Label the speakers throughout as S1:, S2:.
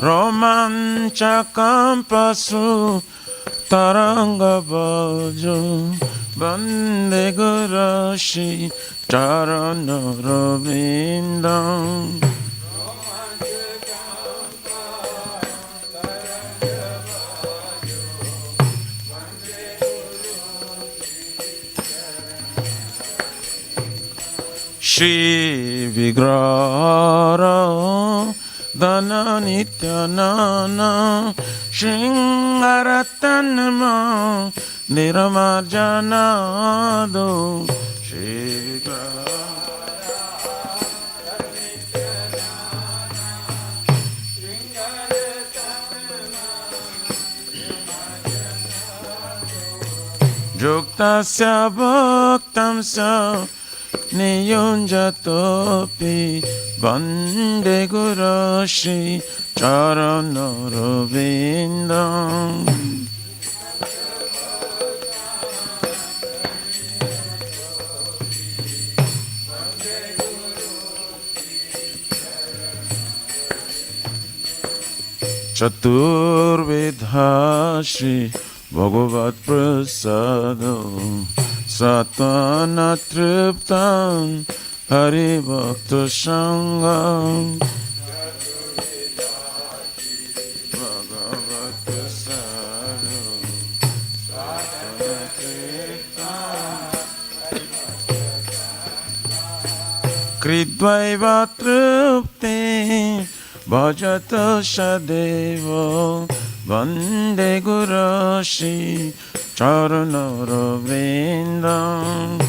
S1: रोमांचकं पशु तरंगबजो वंदे Gurushree चरणरविंदम् Shri Vigrara Dana Nityanana Shringaratanma Niramarjanado Shri Vigrara Juktasya Bhaktamsa Niyunjatopi Vande Gurushri Charanarvindam Chaturvidha Shri Bhagavat Prasadam Satana Triptam Hari Bhakta Sangam Bhagavat Prasadam Satana Triptam Kridvaiva Tripte Bhajata Shadevo Vande Gurushri Charanarvindam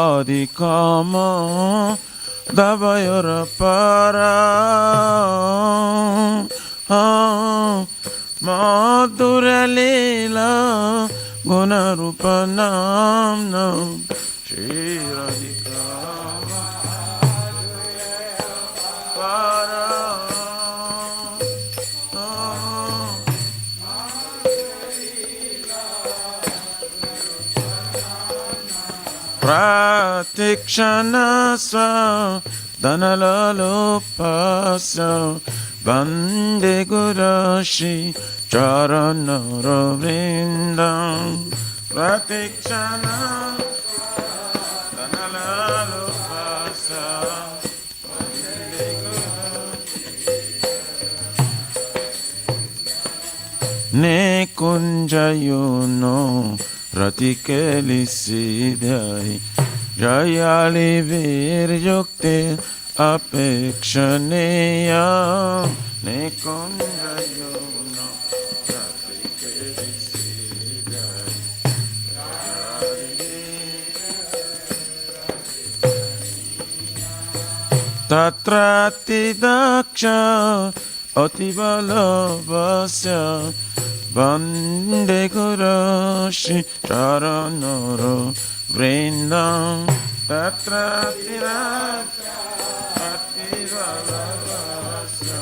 S1: Shiradikama Dabayarapara Madhuralila Gunarupanamnam Shiradikama Para Pratikshana Swa Danalalopasya Vande Gurushri Charanarvindam Pratikshana Danalalopasya Vande Gurushri Nekunjayuno Ratikelisidhai Jayali Virjukte Apekshaneya Nekunjayuno Ratikelisidhai Tatrati Daksha Atibalavasya Vande Gurushri Charanarvindam Tatrati Daksha Atibalavasya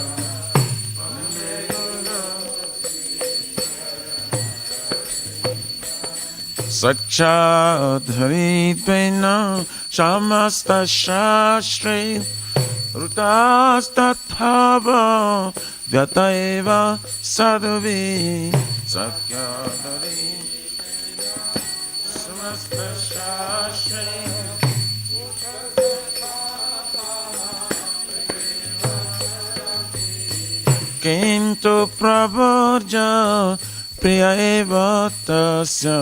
S1: Vande Gurushri Satchadharitvaina Samasta Shastri Rutastathava Vyataeva Sadhuvi Sakyadari Samasta Shastri Kintu Pravarja Priyaeva Tasya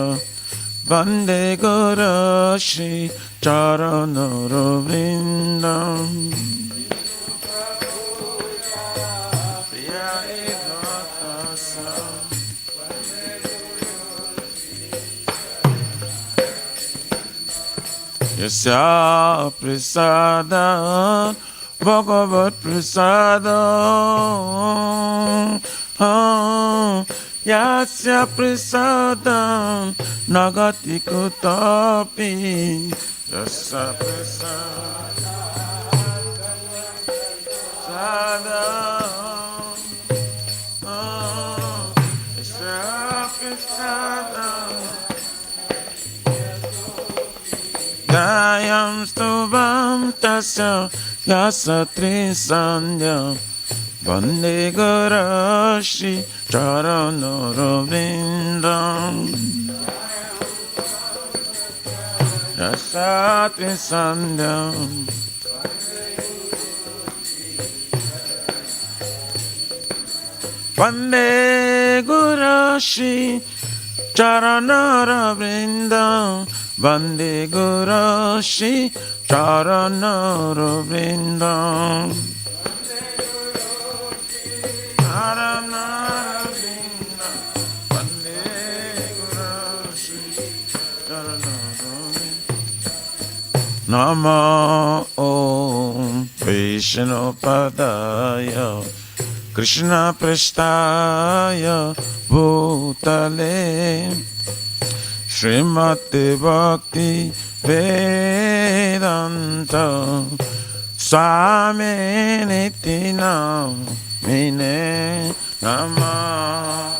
S1: Vande Gurushri Charanarvindam Yasya Prasada Bhagavat Prasada Yasya Prasada Nagati Kutapi Yasya Prasada Sada Stubam stubam tasya yasa trisandya Vande Garashi Charanarvindam Yasa trisandya Vande Garashi Charanarvindam Vande Garashi Charanarvindam Nama Om Vishnu Padaya Krishna Prasthaya Bhutale Srimati Bhakti Vedanta Swami Niti Namine Nama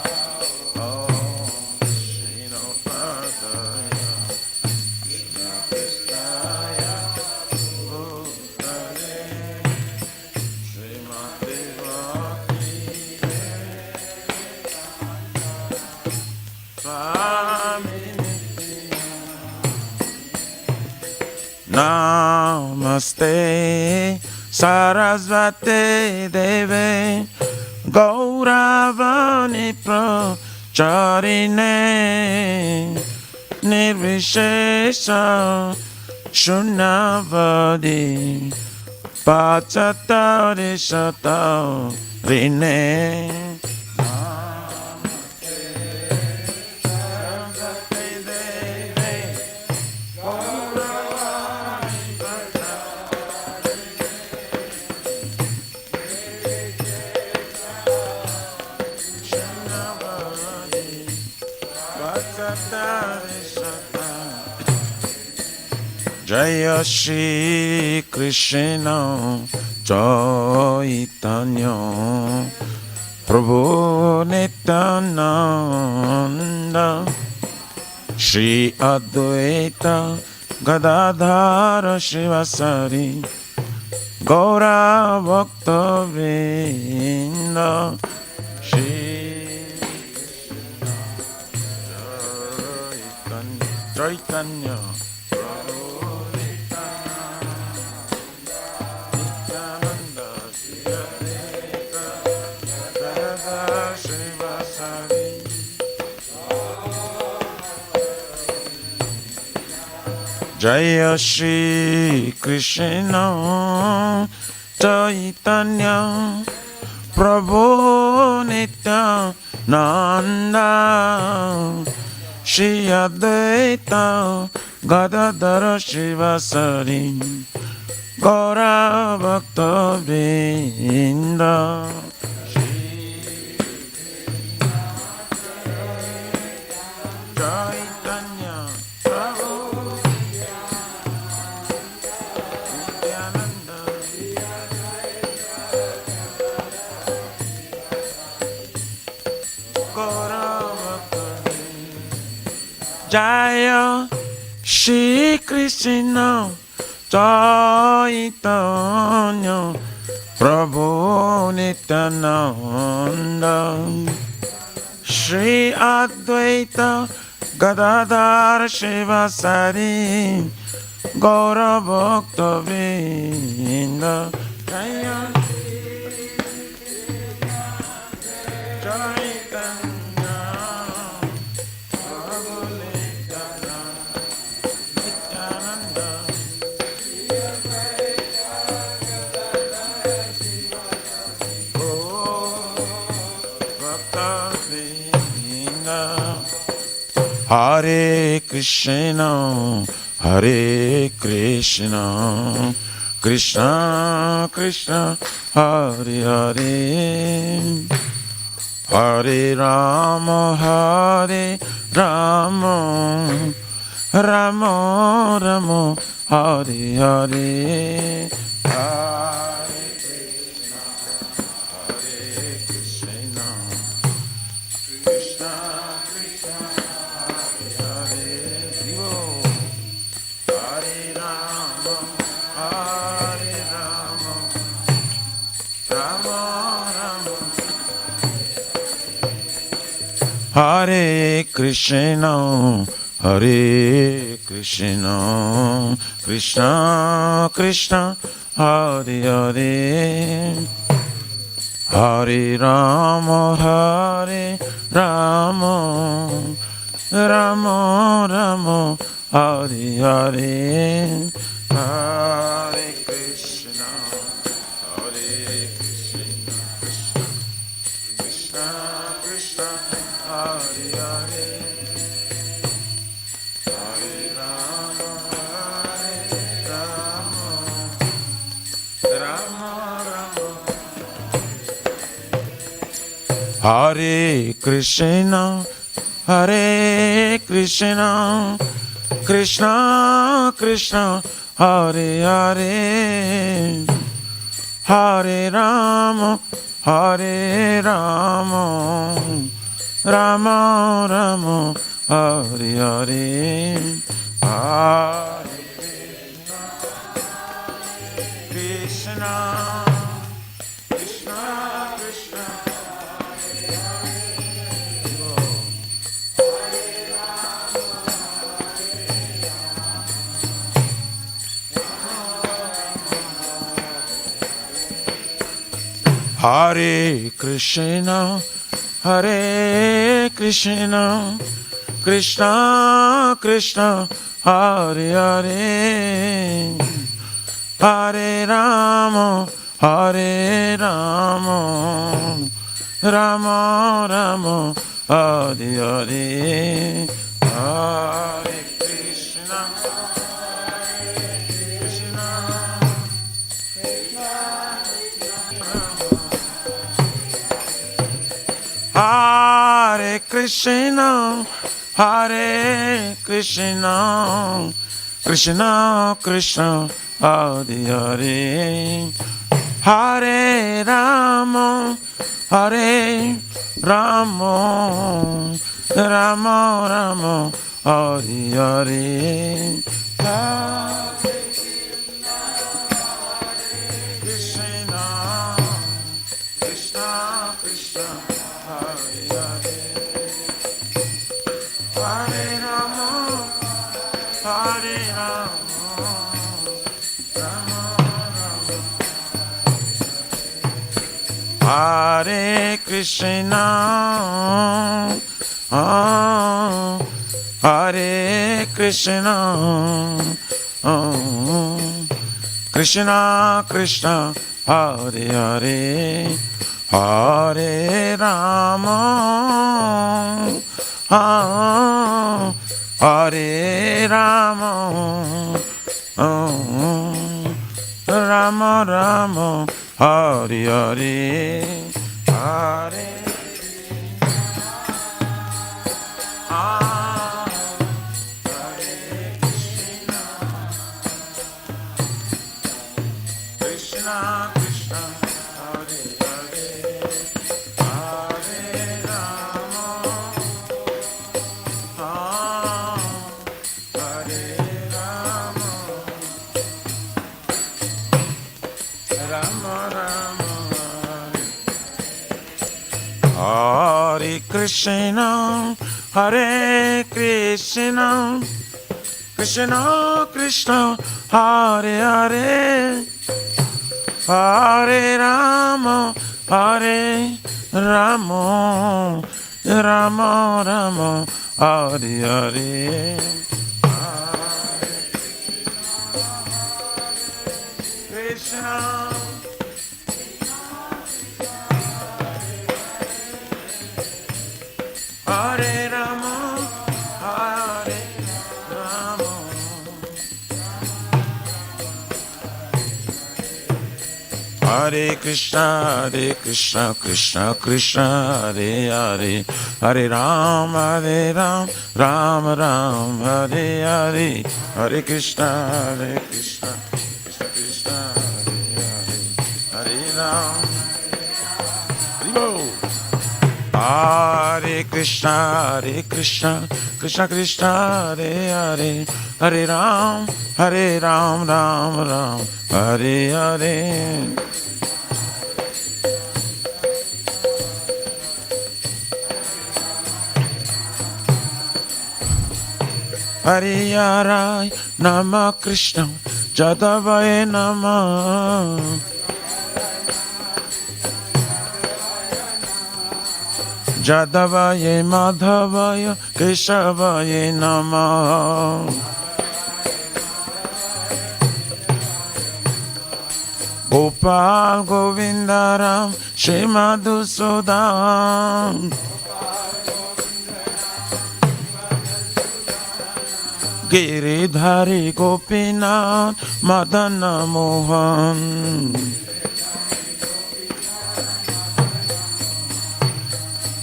S1: Namaste Sarasvati Deve Gauravani Pracharine Nirvishesha Shunavadi Pachatari Shatarine Jaya Shri Krishna Chaitanya Prabhu Nityananda Shri Advaita Gadadhara Shivasari Gaura Bhakta Vrinda Shri Chaitanya Jaya Shri Krishna Chaitanya Prabhu Nityananda Shri Advaita Gadadhara Shivasari Gaura Bhakta Vrinda Chaitanya Jaya Shri Krishna Chaitanya Prabhu Nityananda Shri Advaita Gadadhara Shivasari Gaura Bhakta Vrinda Jaya Chaitanya Prabhu Nityananda Hare Krishna, Hare Krishna, Krishna Krishna, Hare Hare, Hare Rama, Hare Rama, Rama Rama, Hare Hare, Hare Krishna, Krishna Krishna, Hare Hare, Hare Rama. Hare Rama, Rama Rama, Hare Krishna, Hare Krishna, Krishna Krishna, Hare Hare, Hare Rama, Hare Rama, Rama Rama, Hare Hare, Hare Krishna, Hare Krishna, Krishna Krishna, Hare Hare, Hare Rama, Hare Rama, Rama Rama, Hare Krishna, Hare Krishna, Krishna Krishna, Hare Hare, Hare Rama, Hare Rama, Rama Rama, Hare Hare, Hare Krishna, Krishna Krishna, Hare Krishna, Hare Krishna, Krishna Krishna, Hare Hare, Hare Rama, Hare Rama, Rama Rama, Hare Hare, Hare Krishna, Krishna Hare Krishna, Hare Krishna, Krishna Krishna, Hare Hare, Hare Rama, Hare Rama, Rama Rama, Hare Hare, Hare Krishna, Krishna Krishna, Hare Hare, Hare Rama, Hare Rama, Rama Rama, Hare Krishna, Hare Krishna, Krishna Krishna, Hare Hare, Hare Rama, Hare Rama, Rama Rama, Hare Hare, Hare Krishna Krishna, Hare Hare, Hare Rama, Hare Rama, Rama Rama, Hare Krishna, Hare Krishna, Krishna Krishna, Hare Hare, Hare Rama, Hare Rama, Rama Rama, Hare Hare, Hare Krishna, Hare Rama, Hare Rama, Hare Krishna, Krishna Krishna, Hare Hare, Hare Rama, Rama Rama, Hare Hare, Hare Krishna, Krishna Krishna, Hare Hare, Hare Rama, Hare Krishna. Krishna, Krishna Krishna, Hare Hare Ram, Ram Ram, Hare Hare. Hare Nama Krishna, Jadavaya Nama. Jadavaya Madhavaya Keshavaya Nama. Gopal Govindaram Shri Madhusudan. Giridhari Gopinath Madana Mohan.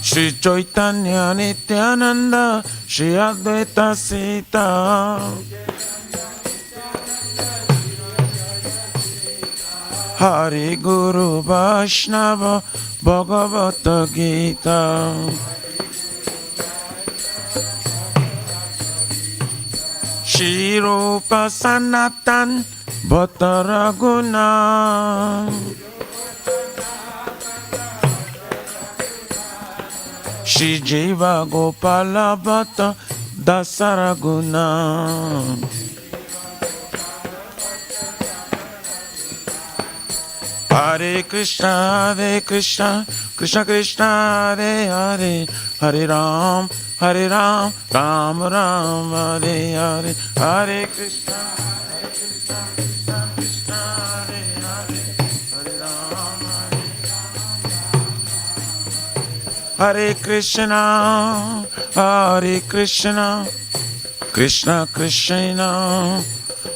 S1: Shri Chaitanya Nityananda Shri Advaita Sita. Hari Guru Vaishnava Bhagavata Gita. Shri Rupa Sanatan Bhatta Raghuna. Shri Jiva Gopala Bhatta Dasaraguna. Hare Krishna, Krishna Krishna, Hare Hare, Hare Ram, Ram Ram, Hare Hare, Hare Krishna, Krishna Krishna, Hare Hare, Hare Ram, Hare Krishna, Krishna Krishna,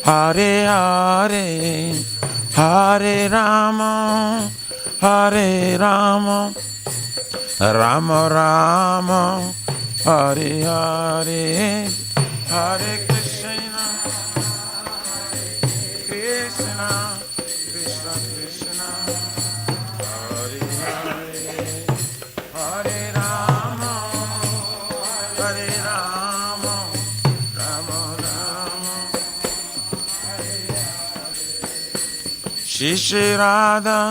S1: Hare Hare, Hare Rama, Rama Rama, Hare Hare, Hare Krishna, Krishna Krishna, Hare Hare, Hare Rama, Rama Rama. Shri Radha,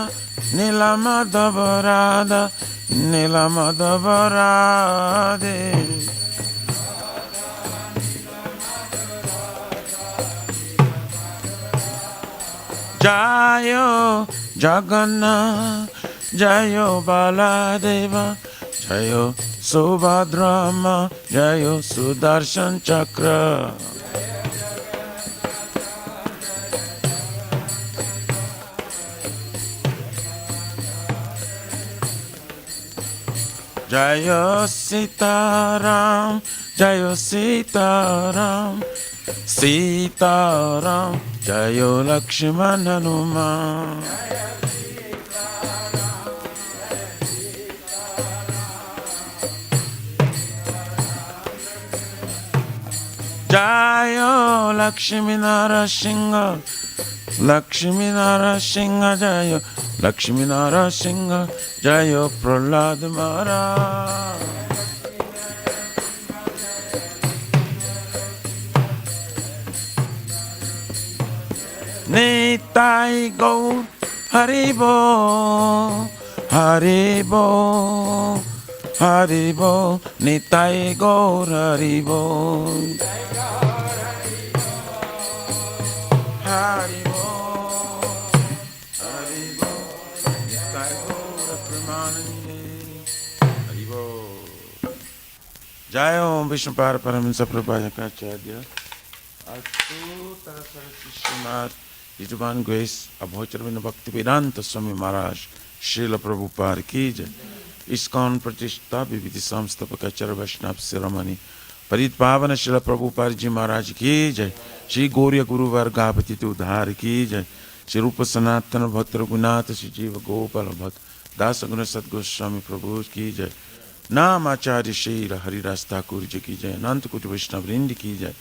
S1: Nilamadava Radha, Nilamadava Radhe. Jayo Jagannath, Jayo Baladeva, Jayo Subhadrama, Jayo Sudarshan Chakra. Jayo Sitaram, Jayo Sitaram, Sitaram, Jayo Lakshman Hanuman. Jayo Lakshmi Narasingha, Lakshmi Narasingha, Jayo Lakshmi Narasingha, Jayo Prahlad Maharaj. Nitai Gaur Haribo, Haribo, Haribo, Nitai Gaur Haribo, Haribo, Haribo, Nitai Gaur Premanande, Haribo. Jai Om Vishnupara Paramahansa Prabhupada Kacharya. Astu Tarasarasi Srimad His Divine Grace Abhocharvina Bhakti Vedanta Swami Maharaj Srila Prabhupada Ki Jai. ISKCON Pratishta Viviti Samstapakachara Vaishnava Siramani Parit Pavana Srila Prabhupada Ji Maharaj Ki Jai. Shri Gauriya Guru Vargapati Udhar Ki Jai. Shri Rupa Sanatana Bhakta Raghunatha Shri Jiva Gopala Bhakta Dasa Guna Sat Goswami Prabhu Ki Jai. Nam Acharya Shri Hari Ras Thakur Ji Ki Jai. Ananta Koti Vaishnava Vrindi Ki Jai.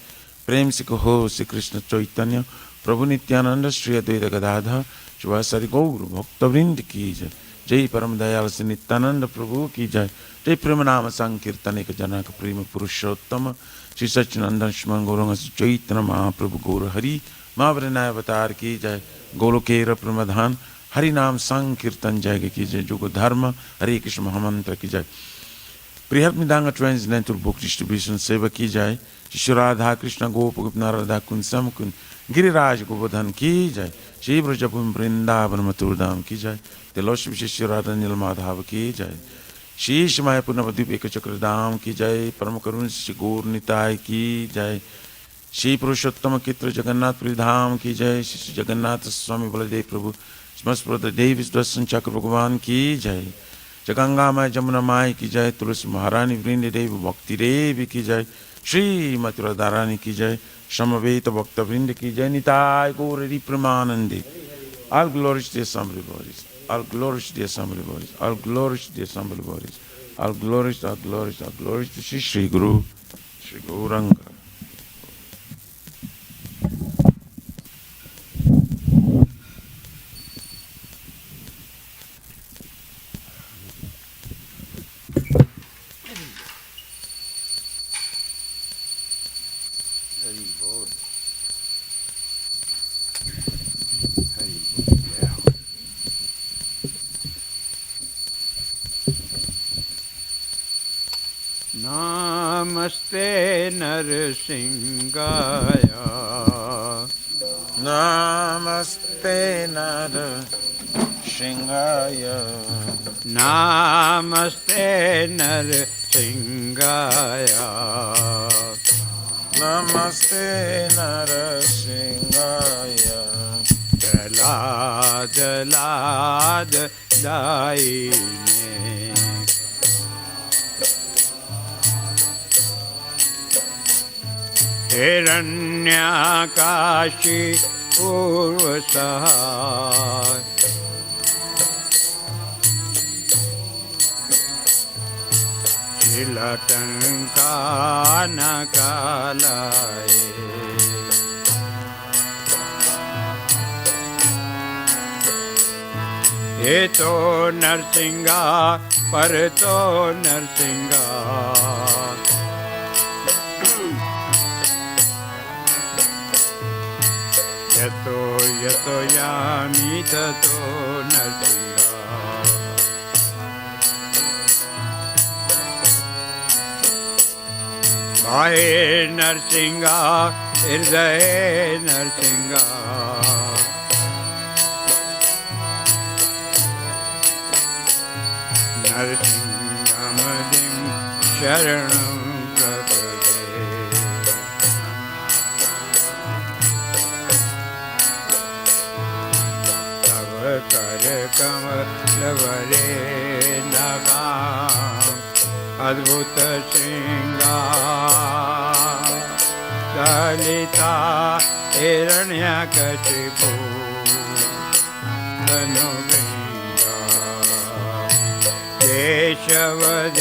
S1: प्रेम से कहो श्री कृष्ण चैतन्य प्रभु नित्यानंद श्री अद्वैत गदाधर शिवासादि गौर भक्तवृंद की जय। जय परम दयाल श्री नित्यानंद प्रभु की जय। जय प्रेम नाम संकीर्तन एक जनक प्रेम पुरुषोत्तम श्री सच्चिनंदन स्मरण गौरंग चैतन्य महाप्रभु गौर हरि महावरनाय अवतार की जय। गोलोकेर प्रमधान हरि नाम संकीर्तन जय की जय। जुग धर्म हरे कृष्ण महामंत्र की जय। Prihat Midanga Transcendental Book Distribution Seva की जाए। श्री राधा कृष्ण गोप गोपना राधा कुंसम कुन गिरिराज गोवर्धन की जाए। श्री ब्रजभूमि वृंदावन मथुर धाम की जाए। तिलोश विशेष राधा नील माधव की जाए। शीश मायापुर नवद्वीप एक चक्र धाम की जाए। परम करुण श्री गौर निताय की जाए। श्री पुरुषोत्तम चित्र जगन्नाथपुरी धाम की जय। श्री जगन्नाथ स्वामी बलदेव प्रभु समस्त देव दर्शन चक्र भगवान की जय। जगंगा माय जमुना माय की जय। तुलसी महारानी वृंद देव भक्ति देव की जय। श्री मथुरा धारानी की जय। समवेत भक्त वृंद की जय। निताय गौर प्रेमानंदे। All glories to the assembly bodies. All glories to the assembly bodies. All glories to the assembly bodies. All glories, all glories, all glories to Shri Guru, Shri Gauranga.
S2: Namaste Narsingaya.
S1: Namaste Narsingaya.
S2: Namaste Narsingaya.
S1: Namaste Narsingaya.
S2: Jalad Jalad Daine. हिरण्यकाशी पूर्वसहाय शिलटंकानकालये ये तो नरसिंहा पर तो नरसिंहा यतो यतो यामि ततो नरसिंहा बाहे नरसिंहा हृदय नरसिंहा नरसिंहमदिं शरणं कर कमलवरे नगाम अद्भुत श्रृंगार ललिता हिरण्यकशिपु तनुभृंगा केशवधीरता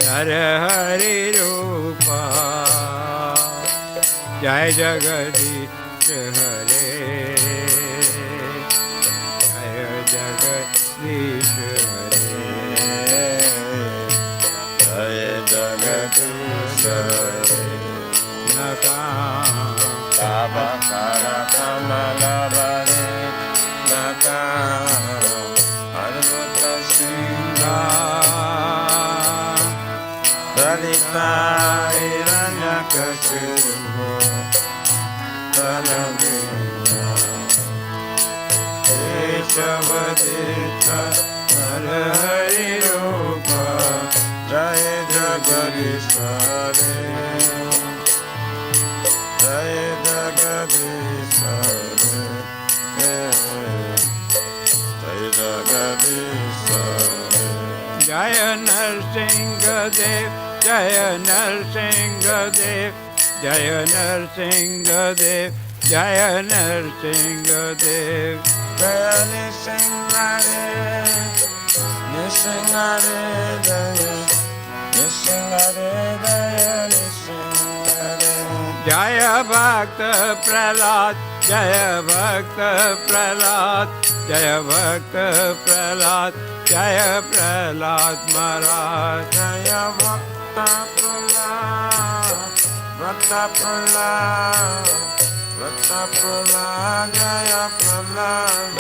S2: नरहरि रूपा जय जगदीश हरे जगदीश हरे जय जगदीश हरे नकाम ताबकर कमलवरे नकाम अद्भुत श्रृंगार ललिता हिरण्यकशिपु तनुभृंगा केशवधीरता नरहरि रूपा जय जगदीश हरे जय जगदीश हरे जय जगदीश हरे जय नरसिंह देव जय नरसिंह देव जय नरसिंह देव जय नरसिंह देव जय नृसिंहदेव नृसिंहदेव जय नृसिंहदेव जय नृसिंहदेव जय भक्त प्रहलाद जय भक्त प्रहलाद, जय भक्त प्रहलाद, जय प्रहलाद महाराज।
S1: जय भक्त प्रहलाद, भक्त प्रहलाद, भक्त प्रहलाद, जय प्रहलाद।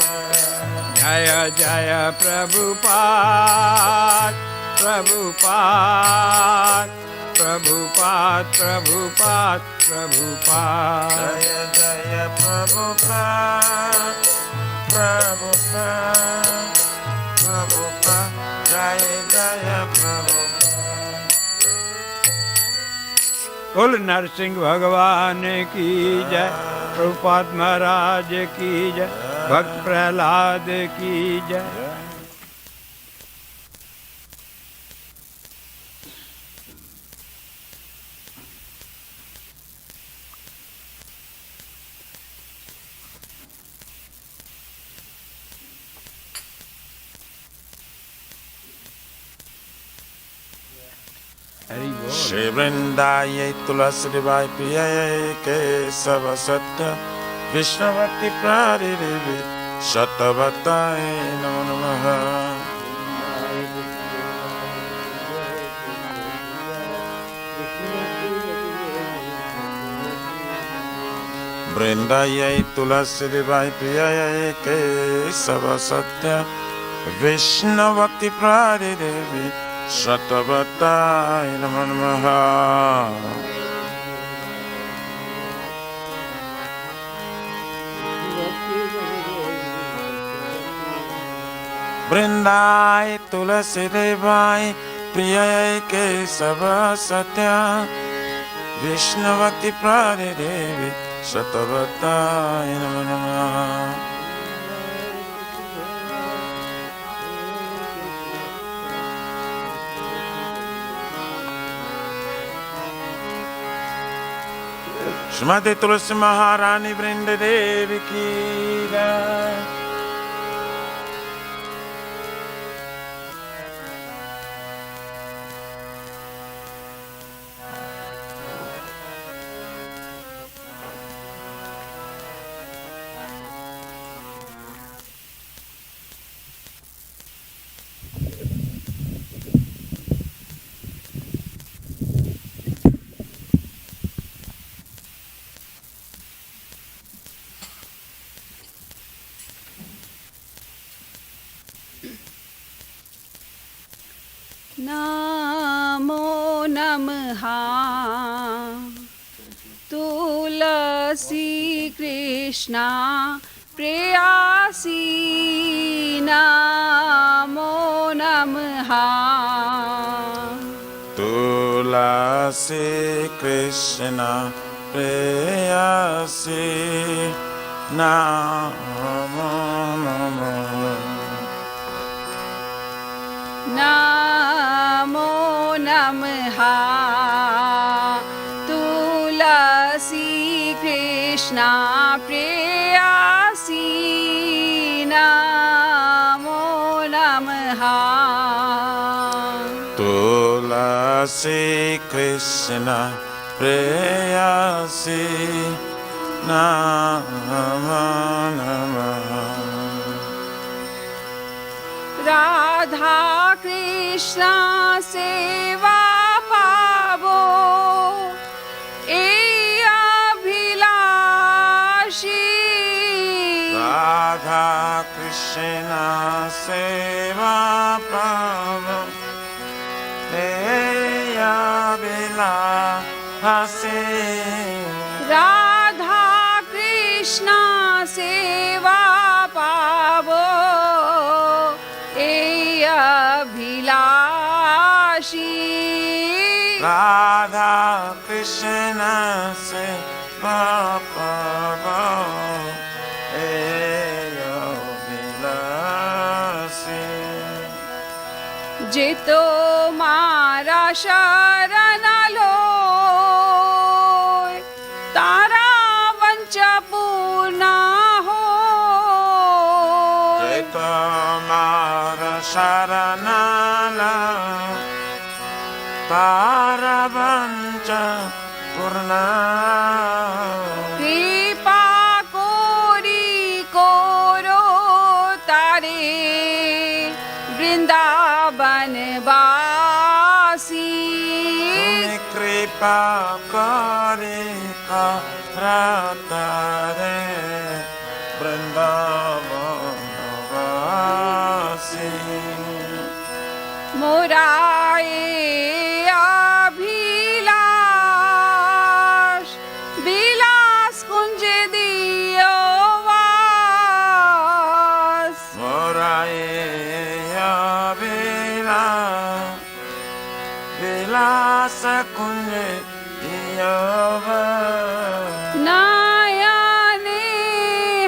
S2: जय जय प्रभुपाद, प्रभुपाद, प्रभुपाद, प्रभुपाद, प्रभुपाद।
S1: जय जय प्रभुपाद, प्रभुपाद, प्रभुपाद, जय जय प्रभुपाद।
S2: बोल नरसिंह भगवान की जय, प्रभुपाद महाराज की जय, भक्त प्रहलाद की जय।
S1: श्री वृंदाय तुलसी देवाय प्रिय केशव सत्य विष्णुभक्ति प्रारिदेवी शतवताय नमो नमः। वृंदाय तुलसी देवाय प्रिय केशव सत्य विष्णुभक्ति प्रारिदेवी शतवताय नमो नमः। वृंदाय तुलसी देवाय प्रिय केशव सत्य विष्णुभक्ति प्रारिदेवी शतवताय नमो नमः। श्रीमती तुलसी महारानी वृंद देवी की जय।
S3: नमो नमः तुलसी कृष्णा प्रेयसी, नमो नमः
S1: तुलसी कृष्ण प्रेयसी नमो नमः।
S3: नमो नमः तुलसी कृष्णा प्रेयसी, नमो नमः
S1: तुलसी कृष्ण प्रेयसी नमो नमः।
S3: राधा कृष्ण सेवा पावो ए अभिलाषी,
S1: राधा कृष्ण सेवा पावो ए अभिलाषी।
S3: राधा कृष्ण सेवा पावो ए अभिलाषी,
S1: राधा कृष्ण सेवा पावो ए अभिलाषी।
S3: जितो मारा शरण लो तारा वंच पूर्ण हो,
S1: जय तुम्हारा शरण लो तारा वंच पूर्ण।
S3: कृपा को वृंदावन वासी
S1: तुम्हें कृपा करे रे वृंदावन वासी
S3: मोराए अभिलाष विलास कुंज दियो वास
S1: मोराए विलास कुंज
S3: नयने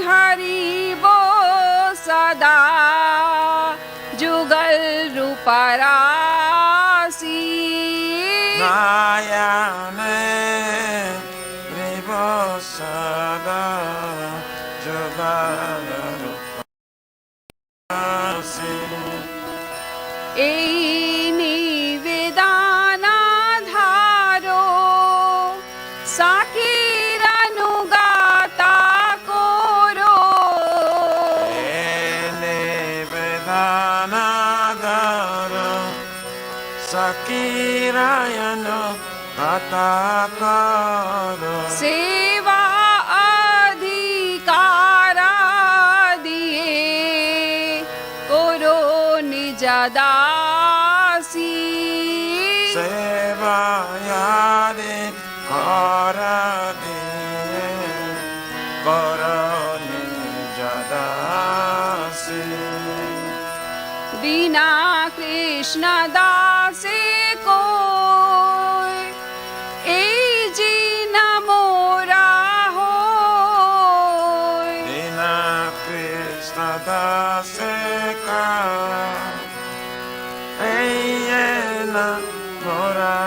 S3: हरिबो सदा जुगल रूपरासी
S1: नायने हरिबो सदा जुगल रूपरासी
S3: এই নিবেদনা ধারো সাখির অনুগাতা করো
S1: Sakirayano Atakaro
S3: सेवा अधिकारा दिए करो निज दासी
S1: Sevayade Karadiye Karani Jadasi
S3: बिना कृष्ण दासे कोई ए जी न मोरा होय
S1: Dina Krishna Daseka Eyena Mora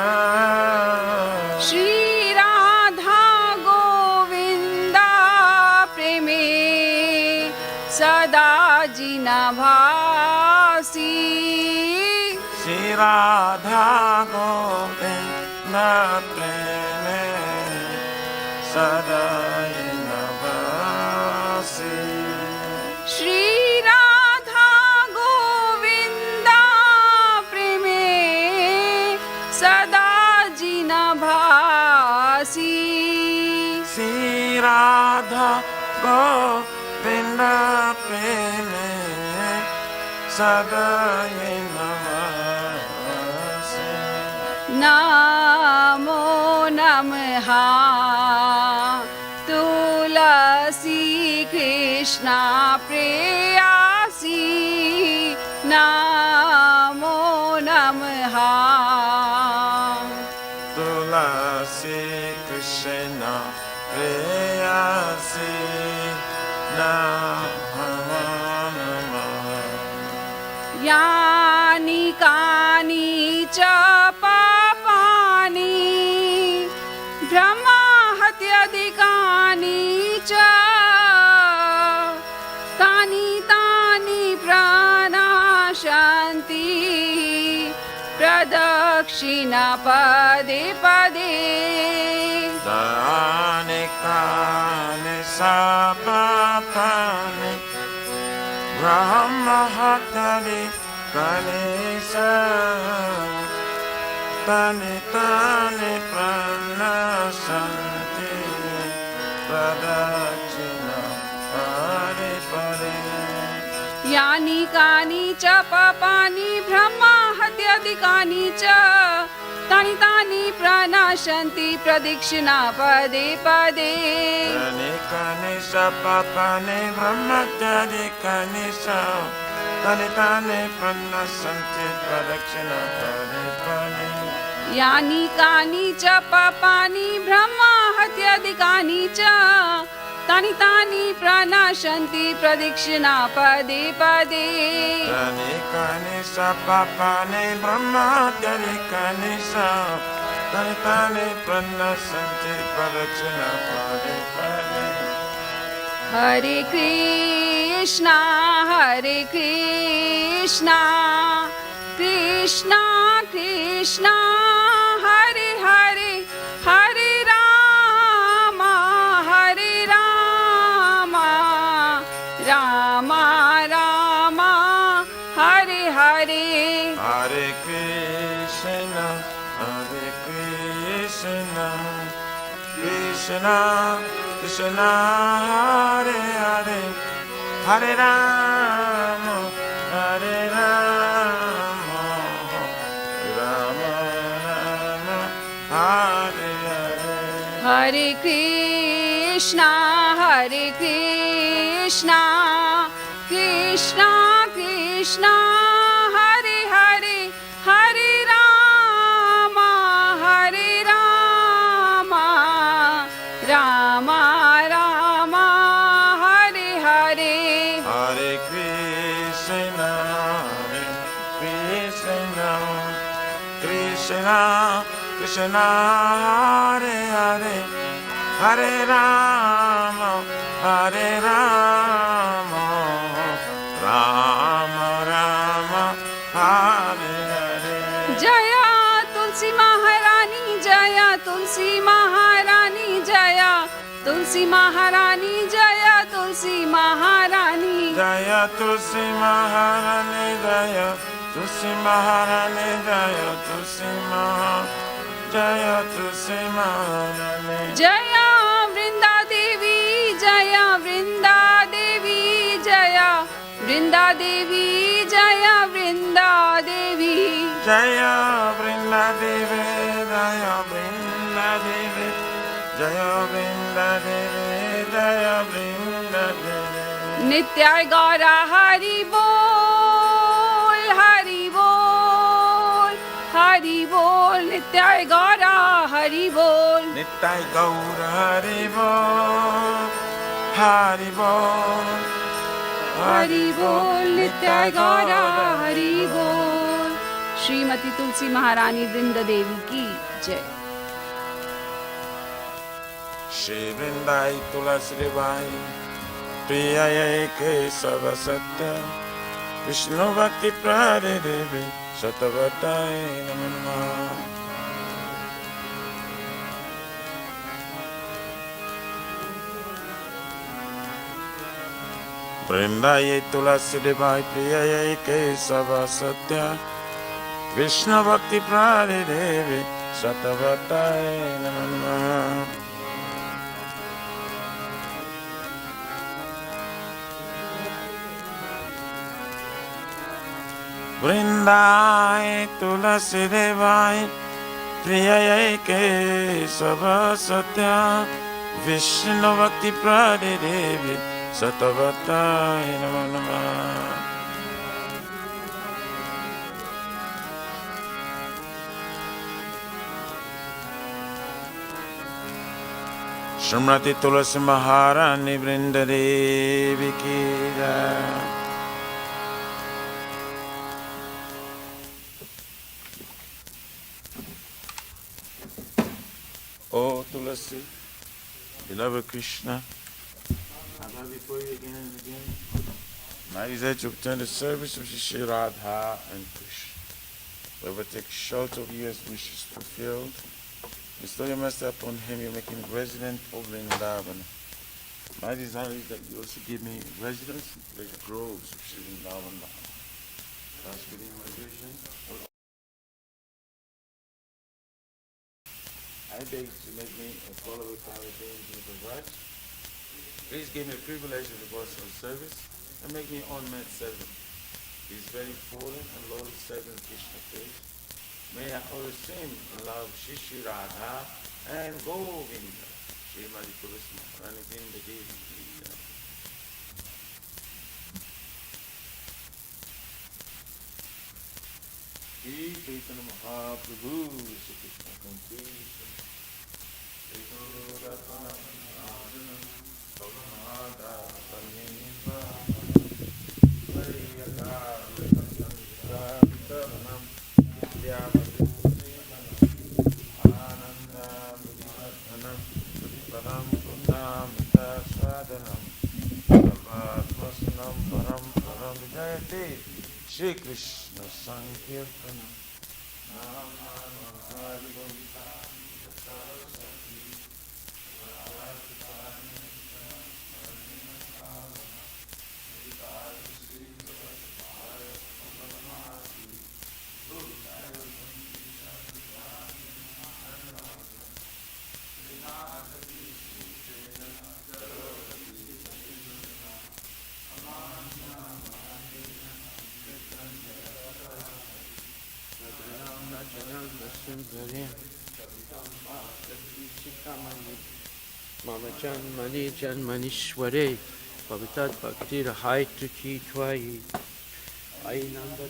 S3: Shri Radha Govinda प्रेमे सदा जिना भासी
S1: Shri Radha Govinda Preme Sadai Navasi
S3: Shri Radha Govinda प्रेमे सदा जिना भासी
S1: Shri Radha Govinda Preme Sadai Navasi
S3: नामो नमः तुलसी कृष्णा प्रेयासी नामो नमः
S1: Tulasi Krishna Preyasi Namah
S3: यानि कानि च पापानि ब्रह्माहत्यादिकानि च तानि तानि प्रनाशन्ति प्रदक्षिणा पदे पदे
S1: Dani Kani Sapapani Brahma Hatari Kanisa Tani Tani Pranasanti Pradachina Pari Pari
S3: यानि कानि च पापानि ब्रह्माहत्यादिकानि च तानि तानि प्रनाशन्ति प्रदक्षिणा पदे पदे
S1: Tani Kani Sapapani Brahma Hatari Kanisa Tani Tani Pranasanti Pradachina Pari Pari
S3: यानि कानि च पापानि ब्रह्माहत्यादिकानि च तानि तानि प्रनाशन्ति प्रदक्षिणा पदे पदे
S1: Tani Kani Sapapani Brahma Hatari Kanisa Tani Tani Pranasanti Pradachina Pari Pari
S3: Hare Krishna Krishna Krishna Hare Hare Hare Ram Ram Ram Hare Hare
S1: Hare Krishna, Hare Krishna, Krishna Krishna, Hare Hare, Hare Rama, Hare Rama, Rama Rama, Hare Hare.
S3: Hare Krishna, Hare Krishna, Krishna Krishna, Hare Hare, Hare Rama, Hare Rama, Rama Rama, Hare Hare.
S1: Hare Krishna, Hare Krishna, Krishna Krishna, Hare Hare, Hare Rama, Hare Rama, Rama Rama, Hare Hare.
S3: Jaya Tulsi Maharani, Jaya Tulsi Maharani, Jaya Tulsi Maharani, Jaya Tulsi Maharani.
S1: Jaya Tulsi Maharani, Jaya Tulsi Maharani, Jaya Tulsi Maharani, Jaya Tulsi Maharani.
S3: Jaya Vrinda Devi, Jaya Vrinda Devi, Jaya Vrinda Devi, Jaya Vrinda Devi.
S1: Jaya Vrinda Devi, Jaya Vrinda Devi, Jaya Vrinda Devi, Jaya Vrinda Devi.
S3: Nitya Gaura Hari Bol, Hari Bol, Hari Bol, Nitya Gaura Hari Bol.
S1: Nittai Gaura Hari Bol, Hari Bol,
S3: Hari Bol, Nitya Gaura Hari Bol. Srimati Tulsi Maharani Vrinda Devi ki jai.
S1: Shri Vrindai Tulasi Devai, Priyayai Kesava Satya, Vishnu Bhakti Prade Devi, Satavatai Namo Namaha. Vrindayai Tulasi Devai, Priyayai Kesava Satya, Vishnu Bhakti Prade Devi, Satavatai Namo Namaha. Vrindai Tulasi Devai, Priyayai Kesava Satya, Vishnu Bhakti Prade Devi, Satavatai Namo Namaha. Srimati Tulasi Maharani Vrinda Devi ki jai. Oh Tulasi, beloved Krishna, I bow before you again and again. Now is that you return the service of Shri Radha and Krishna. Whoever takes shelter of you as wishes fulfilled, bestow your mercy upon him, you make him resident of Vrindavan. My desire is that you also give me residence in great groves of Shri Vrindavan. Thus within my vision, I beg to make me a follower of our James in the right. Please give me the privilege of devotional service and make me on-met servant. These very fallen and lowly servant Krishna face. May I always sing in love Shri Radha and Govinda. Srimati Tulasi Maharani Vrinda Devi ki jai. Shri Chaitanya Mahaprabhu, Shri Krishna Conscious. Shri Guru Ratana Bhavamada Sanyeva Variyaka Vitanam Vidyavadusemanam Anandam Vivathanam Padam Purnam Vitaswadanam Sarvatmasanam Param Param Vijayate Shri Krishna Sankirtanam Namam Harivam
S4: Sundarim Mama Janmani Janmanishware Bhavatad Bhakti Rahaitu Ki Twai Ainanda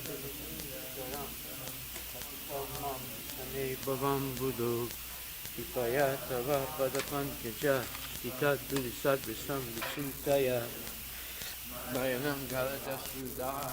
S4: Sane Bhavam Buddho Ipaya Tava Padapan Kaja Ita Tulisat Visam Visintaya Bayanam Galadasudaya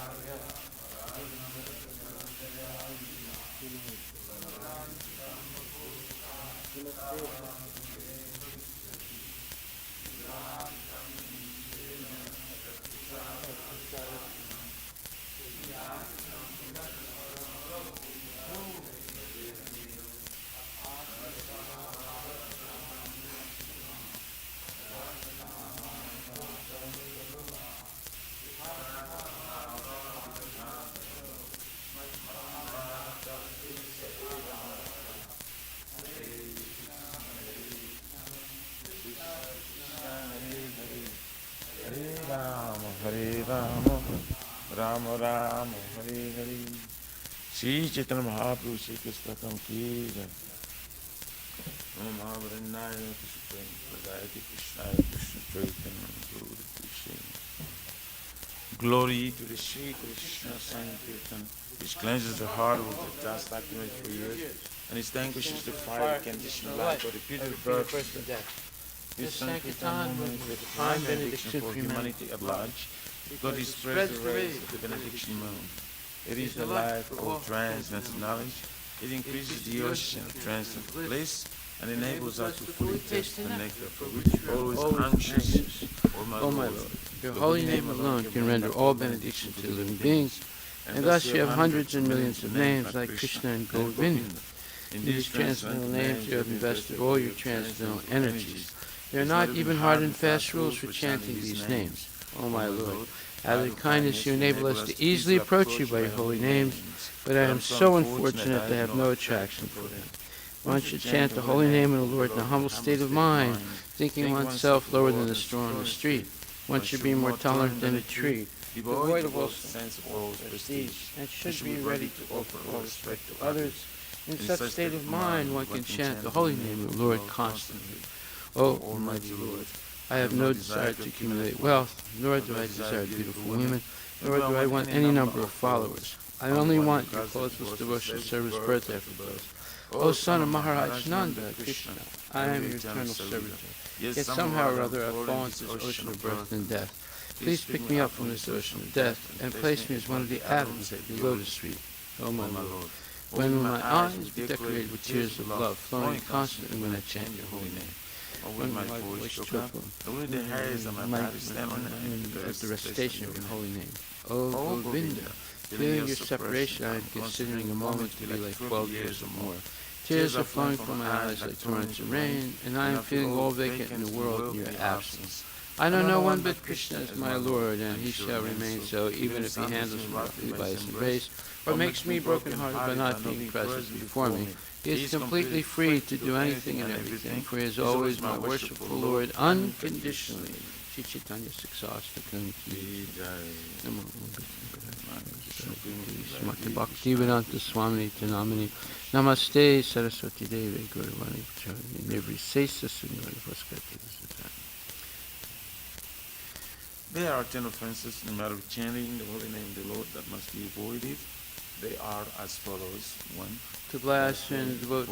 S1: Hare Rama, Rama Rama, Hare Hare. Shri Chaitanya Mahaprabhu Shri Krishna Ki Jai. Om Mahavrinaya Krishna Pradayati Krishnaya Krishna Chaitanya Guru Krishna. Glory to the Shri Krishna Sankirtan, which cleanses the heart with the just document for years, and extinguishes the fire conditioned life for the future birth and death. This Sankirtan with the prime benediction for humanity at large, because it spreads the rays of the benediction moon. It is the life of all transcendental knowledge. It increases the ocean of transcendental bliss and enables us to fully taste the nectar for which we are always anxious.
S4: O my Lord, your holy name alone can render all benediction to the living beings, and thus you have hundreds and millions of names like Krishna and Govinda. In these transcendental names you have invested all your transcendental energies. There are not even hard and fast rules for chanting these names. O my Lord, out of kindness you enable us to easily approach you by your holy names, but I am so unfortunate to have no attraction for them. One should chant the holy name of the Lord in a humble state of mind, thinking oneself lower than the straw on the street. One should be more tolerant than a tree, devoid of all sense of all prestige, and should be ready to offer all respect to others. In such state of mind one can chant the holy name of the Lord constantly. O Almighty Lord, I have no desire to accumulate wealth, nor do I desire beautiful women, nor do I want any number of followers. I only want your causeless devotion service birth after birth. O son of Maharaj Nanda, Krishna, I am your eternal servitor. Yet somehow or other I have fallen into this ocean of birth and death. Please pick me up from this ocean of death, and place me as one of the atoms at your lotus feet. O my Lord, when will my eyes be decorated with tears of love, flowing constantly when I chant your holy name?
S1: When my voice triple, only the hairs of my body stand on
S4: the recitation of your holy name. O Govinda, feeling your separation, I am considering a moment to be like 12 years or more. Tears are flowing from my eyes like torrents of rain, and I am feeling all vacant in the world in your absence. I know no one but Krishna as my Lord, and he shall remain so, even if he handles me roughly by his embrace, or makes me broken-hearted by not being present before me. He is completely free to do anything and everything, for he is always my worshipful Lord, unconditionally. Shri Chaitanya Siksastakam Ki Jai. Srimati Bhaktivedanta Swami Tanamani Namaste Saraswati Devi Guruvani Charani Nirvisesa Sundari Vaskati.
S1: There are 10 offenses in the matter of chanting the holy name of the Lord that must be avoided. They are as follows. 1.
S4: To blaspheme, devote,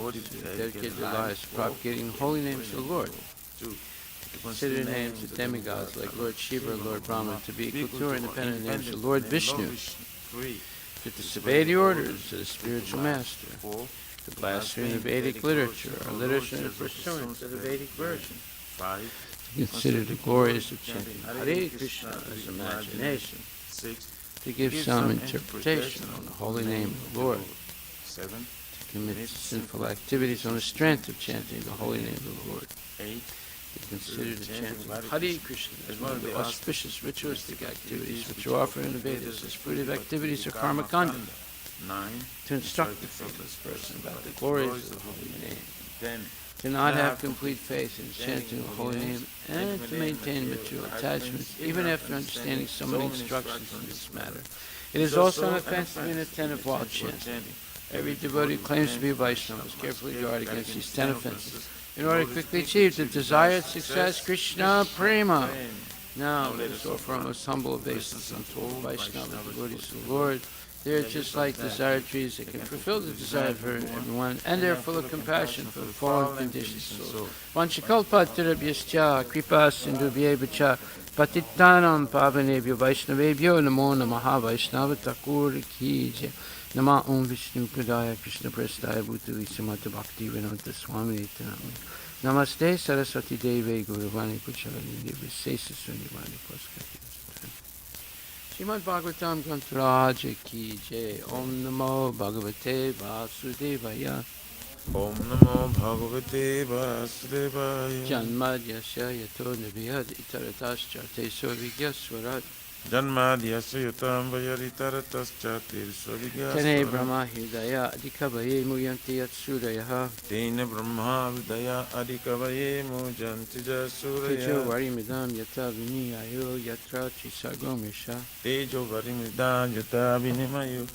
S4: dedicate their lives to propagating the holy names of the Lord. 2. To consider names of demigods like Lord Shiva or Lord Brahma to be equal to or independent names of Lord Vishnu. 3. To disobey the orders of the spiritual master. 4. To blaspheme the Vedic literature or literature in pursuance of the Vedic version. 5. To consider the glories of chanting Hare Krishna as imagination. 6. To give some interpretation on the holy name of the Lord. 7. To commit sinful activities on the strength of chanting the holy name of the Lord. 8. To consider the chanting of Hare Krishna as one of the auspicious ritualistic activities which are offered in the Vedas as fruitive activities of karma kanda. 9. To instruct the faithless person about the glories of the holy name. 10. To not have complete faith in chanting the holy name, and to maintain material attachments, even after understanding so many instructions in this matter. It is also an offense to be inattentive while chanting. Every devotee who claims to be a Vaishnava must carefully guard against these 10 offenses in order to quickly achieve the desired success, Krishna Prema. Now, let us offer our most humble obeisance unto all Vaishnava devotees of the Lord. They are just like desire trees that can fulfill the desire for everyone, and they are full of compassion for the fallen conditions of souls. Vanchakalpatarabhyascha kripa sindhubhyevacha patittanam pavanebhyo vaishnavebhyo namo namaha vaishnava thakur ki jai. Nama Om Vishnu Padaya Krishna Prestaya Bhutali Samata Bhakti Vedanta Swami Nitanami. Namaste Saraswati Deve Guruvani Puchavani Devi Sesa Sunivani Paskati. Srimad Bhagavatam Grantharaja Ki Jai. Om Namo Bhagavate Vasudevaya.
S1: Om Namo Bhagavate Vasudevaya.
S4: Janmadyasya Yato Nabhyad Itaratascha Teso Vigyaswarat.
S1: Janmadyasya Yutam Vayaritarataschat Tirsavigyaswarat.
S4: Tene Brahma Hridaya Adhikavaye Muyanti Yatsurayaha.
S1: Tene Brahma Vidaya Adhikavaye Mujanti
S4: Tejo
S1: Jasuraya.
S4: Varimidam Yata Viniyayo Yatra Trisagomesha.
S1: Tejo Varimida Yata Vinimayu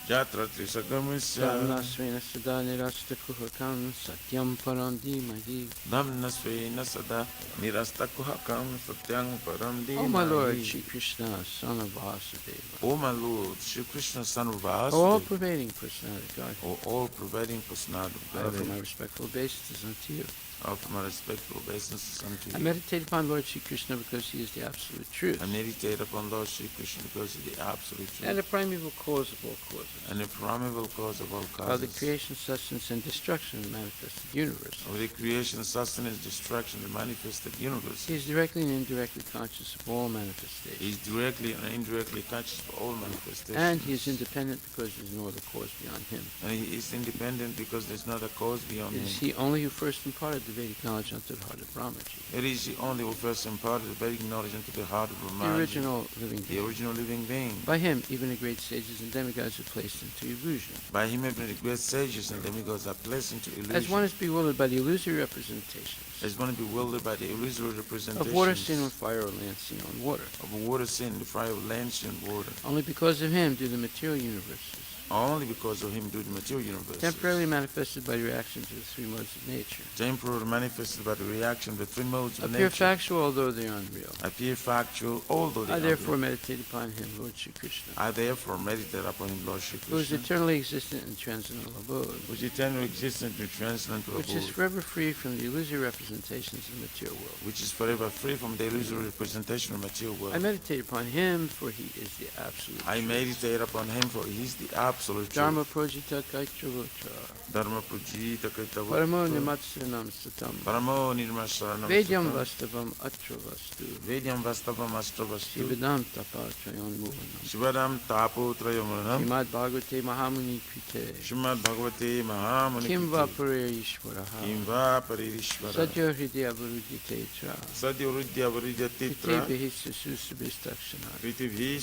S1: Jatra Trisagamisya.
S4: Namnasvena Sada Nirasta Kuhakam Satyam Parandi Mahi.
S1: Namnasvena Sada Nirasta Kuhakam Satyang Param
S4: O my Lord,
S1: Dhimahi.
S4: Shri Krishna, son of Vasudeva,
S1: O my Lord, Shri Krishna, son of
S4: O
S1: Vasudeva,
S4: all-pervading personality of God,
S1: O all-pervading personality of
S4: I offer
S1: God,
S4: my respectful obeisances unto you.
S1: I offer my respectful obeisances unto
S4: I
S1: you.
S4: meditate upon Lord Shri Krishna because he is the absolute truth,
S1: I meditate upon Lord Shri Krishna because of the absolute
S4: and the
S1: truth
S4: primeval cause of all causes,
S1: and the primeval cause of all
S4: of the
S1: causes,
S4: creation, sustenance, and destruction of the manifested universe.
S1: of the creation, sustenance, destruction, the manifested universe.
S4: He is directly and indirectly conscious of all manifestations,
S1: He is directly and indirectly conscious of all manifestations.
S4: and he is independent because there is no other cause beyond him.
S1: And he is independent because there's not a cause beyond
S4: It is
S1: him.
S4: he only who first imparted the Vedic knowledge unto the heart of Brahmaji,
S1: It is the only who first imparted the Vedic knowledge into the heart of
S4: the
S1: Brahma,
S4: original living
S1: the
S4: being.
S1: original living being.
S4: By him, even the great sages and demigods are placed into illusion.
S1: By him even the great sages and demigods are placed into illusion.
S4: As one is bewildered by the illusory representations
S1: As one is bewildered by the illusory representations
S4: of water seen on fire or land seen on water.
S1: of water seen, the fire of land seen, water.
S4: Only because of him do the material universes,
S1: Only because of him do the material universe.
S4: temporarily manifested by the reaction to the three modes of nature,
S1: Temporarily manifested by the reaction of the three modes of
S4: appear
S1: nature.
S4: factual although they are unreal.
S1: Appear factual, although they
S4: I
S1: are
S4: therefore
S1: real.
S4: meditate upon him, Lord Shri Krishna,
S1: I therefore meditate upon him, Lord Shri
S4: who is
S1: Krishna,
S4: eternally existent and transcendental abode,
S1: which eternally existent and transcendental
S4: which is
S1: abode,
S4: forever free from the illusory representations of the material world.
S1: which is forever free from the illusory representation of material world.
S4: I meditate upon him, for he is the absolute
S1: I
S4: truth.
S1: meditate upon him, for he is the absolute
S4: Dharma
S1: truth.
S4: projita kaitravocha,
S1: Dharma Pujita Kaitava.
S4: paramo nimatsanam satam,
S1: Paramo Nirmasaranam.
S4: Vedyam
S1: Satam.
S4: vastavam atra vastu,
S1: Vedyam Vastavam Astravastu.
S4: Shivadam tapatrayon muvanam.
S1: Shivadam Tapo Trayamuranam.
S4: Srimad Bhagavate Mahamuni Krite,
S1: Srimad Bhagavate Mahamuni.
S4: Kim va Puraya Ishvaraha,
S1: Kimva Paririshvara.
S4: Sadya Hridaya Varudite Tra,
S1: Sadya Urudya Varidya
S4: Krite
S1: Titra.
S4: Behisa Susubhistakshana,
S1: Prithvi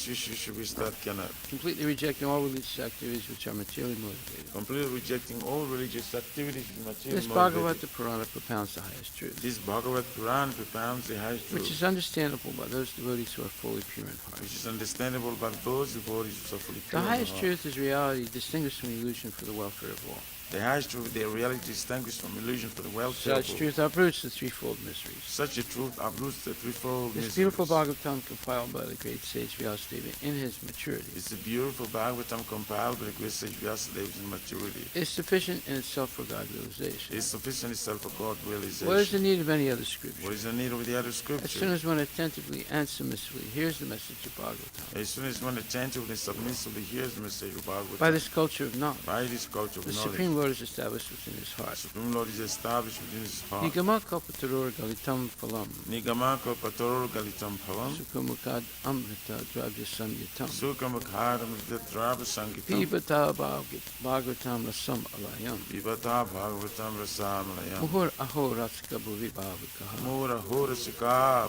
S1: Shishishubhistatkana.
S4: completely rejecting all religious activities which are materially motivated.
S1: Completely rejecting all religious activities and material
S4: This
S1: motivated.
S4: Bhagavata Purana propounds the highest truth,
S1: This Bhagavad Puran propounds the highest
S4: which
S1: truth,
S4: is understandable by those devotees who are fully pure in heart.
S1: which is understandable by those devotees who are fully
S4: The
S1: pure in
S4: highest
S1: heart.
S4: truth is reality distinguished from illusion for the welfare of all.
S1: The highest truth, the reality distinguished from illusion for the welfare
S4: Such
S1: of all.
S4: truth uproots the threefold mysteries.
S1: Such a truth uproots the threefold
S4: This
S1: mysteries.
S4: beautiful Bhagavatam compiled by the great sage Vyasadeva in his maturity
S1: It's a beautiful Bhagavatam compiled by the great sage Vyasadeva in maturity.
S4: is sufficient in itself for God realization.
S1: It's sufficient itself for God realization.
S4: What is the need of any other
S1: What
S4: scripture?
S1: is the need of the other
S4: As
S1: scripture?
S4: soon as one attentively and submissively hears the message of Bhagavatam,
S1: As soon as one attentively, submissively hears the message of Bhagavatam,
S4: by this culture of knowledge,
S1: by this culture of
S4: the
S1: knowledge,
S4: Supreme Lord is established within his
S1: the
S4: heart.
S1: Supreme Lord is established within his heart.
S4: Nigama kalpataror galitam phalam,
S1: Nigamako patoror galitam bhavam,
S4: sukhamukad amrita dravya samyatam,
S1: Sukamakharam Vidrava Sangitam,
S4: pibata Bhagavatam rasam alayam,
S1: Vivata Bhagavatam Rasamanayam,
S4: muhur aho ratsika bhuvi bhavikaha.
S1: Mura Horasika,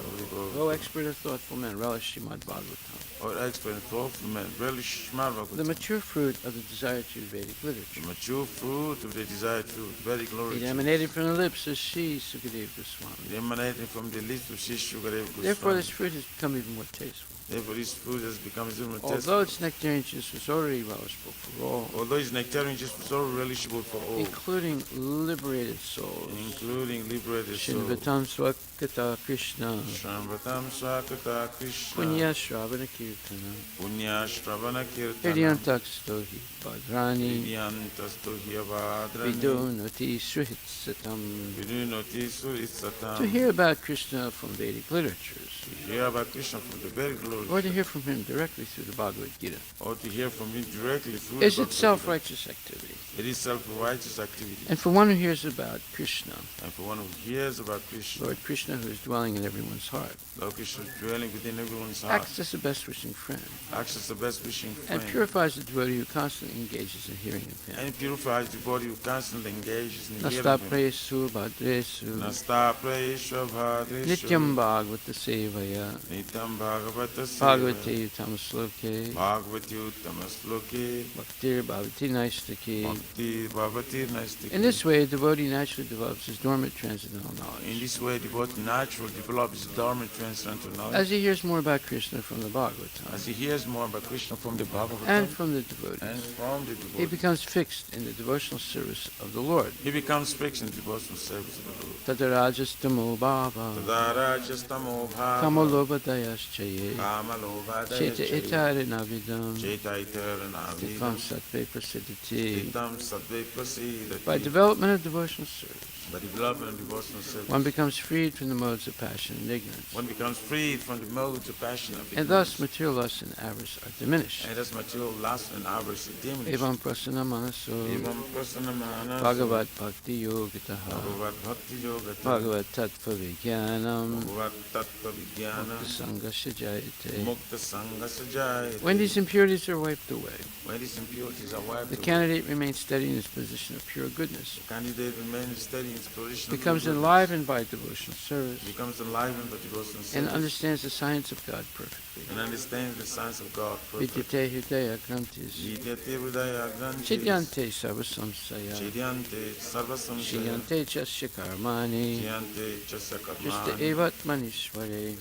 S4: O expert and thoughtful men, relish Srimad Bhagavatam,
S1: or expert and thoughtful men, relish Srimad
S4: the
S1: Bhagavatam,
S4: mature fruit of the desired true Vedic literature.
S1: the mature fruit of the desired truth, very glorious.
S4: It emanated from the lips of Sri Sukadeva
S1: It
S4: Goswami.
S1: emanating from the lips of Sri Shukadev
S4: Therefore,
S1: Goswami.
S4: this fruit has become even more tasteful.
S1: Therefore, this food has become extremely
S4: Although
S1: tasteful.
S4: its nectarian juice was already relishable for all,
S1: Although its nectarian juice was so relishable for all,
S4: including liberated souls.
S1: including liberated souls.
S4: Shinvatam Swakata Krishna.
S1: Shambhatam Swakata Krishna.
S4: Punya Shravana Kirtana.
S1: Punya Shravana Kirtana.
S4: Hridyantak Stohi Badrani.
S1: Vidyantastu Hyabadrani.
S4: Vidunati Sruhitsatam.
S1: Vidunati Suritsatam.
S4: To hear about Krishna from Vedic literatures,
S1: To hear about Krishna from the very glory.
S4: or to hear from him directly through the Bhagavad Gita,
S1: Or to hear from him directly through
S4: is
S1: the
S4: it
S1: Bhagavad
S4: self-righteous activity.
S1: Gita. It is self-righteous activity.
S4: And for one who hears about Krishna,
S1: And for one who hears about Krishna,
S4: Lord Krishna, who is dwelling in everyone's heart,
S1: Lord Krishna dwelling within everyone's heart,
S4: acts as the best wishing friend,
S1: acts as the best wishing
S4: and
S1: friend,
S4: purifies the devotee who constantly engages in hearing of him.
S1: and purifies the body who constantly engages in hearing
S4: Nasta
S1: of him.
S4: presu bhadresu
S1: Nasta Prayeshwa Bhadreshu
S4: nityam bhagavata sevaya
S1: Nityam Bhagavata
S4: bhagavate tamasloke
S1: Bhagavati Uttamasloke
S4: bhaktir bhavati naistake.
S1: Bhakti Bhavati Naistiki.
S4: In this way, a devotee naturally develops his dormant transcendental
S1: In
S4: knowledge.
S1: this way, devotee naturally develops dormant transcendental knowledge.
S4: As he hears more about Krishna from the Bhagavatam
S1: As he hears more about Krishna from the Bhagavatam
S4: and from the
S1: and
S4: devotees,
S1: from the
S4: he
S1: devotee,
S4: becomes fixed in the devotional service of the Lord.
S1: he becomes fixed in devotional service of the Lord.
S4: Tadarajastamo bhava
S1: Tadarajastamo bhava
S4: kamalobhadayaschaye cheta
S1: Kamalobhadayachaya
S4: itare navidam
S1: Cheta
S4: tivam
S1: Itaranavida
S4: sattve prasidhati.
S1: Titam Sattve Prasidhati.
S4: By development of devotional service,
S1: By development of devotional service,
S4: one becomes freed from the modes of passion and ignorance,
S1: one becomes freed from the modes of passion of
S4: and thus material lust and avarice are diminished.
S1: and thus material lust and avarice is diminished.
S4: Evam prasana manaso
S1: Evam prasanamana
S4: bhagavad bhakti yogataha
S1: Bhagavad Bhakti Yogata
S4: bhagavad tattva vijnanam
S1: Bhagavad Tattva Vijnana
S4: sangasya jayate.
S1: Mukta Sangha Sajayate.
S4: When these impurities are wiped away,
S1: When these impurities are wiped
S4: the
S1: away,
S4: candidate remains steady in his position of pure goodness,
S1: the candidate remains steady in his position of
S4: becomes
S1: goodness,
S4: enlivened by devotional service,
S1: becomes enlivened by devotional
S4: and
S1: service,
S4: understands the science of God perfectly.
S1: and understands the science of God perfectly.
S4: Vidyate hridaya grantis,
S1: Vidyate Hridaya Grantis,
S4: chidyante sarvasamsaya,
S1: Chidyante Sarvasamsaya,
S4: shiyante chasya karmani,
S1: Chidyante
S4: justa
S1: Chasakarmani,
S4: evat manishvare.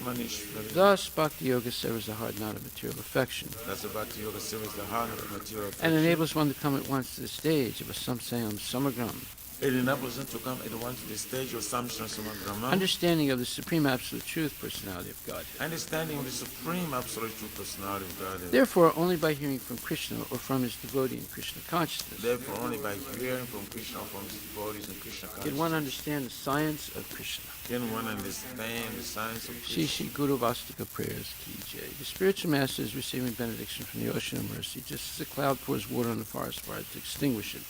S1: Manishvara.
S4: Thus, bhakti yoga severs the hard knot of material affection
S1: That's the Bhakti Yoga service, the heart of material
S4: and
S1: affection.
S4: enables one to come at once to the stage of a samsayam samagram,
S1: It enables them to come at once to the stage of Samsara Samagrama,
S4: understanding of the supreme absolute truth personality of God.
S1: understanding of the supreme absolute true personality of God.
S4: Therefore, only by hearing from Krishna or from his devotee in Krishna consciousness
S1: Therefore, only by hearing from Krishna or from his devotees in Krishna
S4: can one
S1: consciousness
S4: understand the science of Krishna.
S1: can one understand the science of
S4: Shri
S1: Krishna.
S4: Shri Guru Vastika prayers ki jai. The spiritual master is receiving benediction from the ocean of mercy, just as a cloud pours water on the forest fire to extinguish it.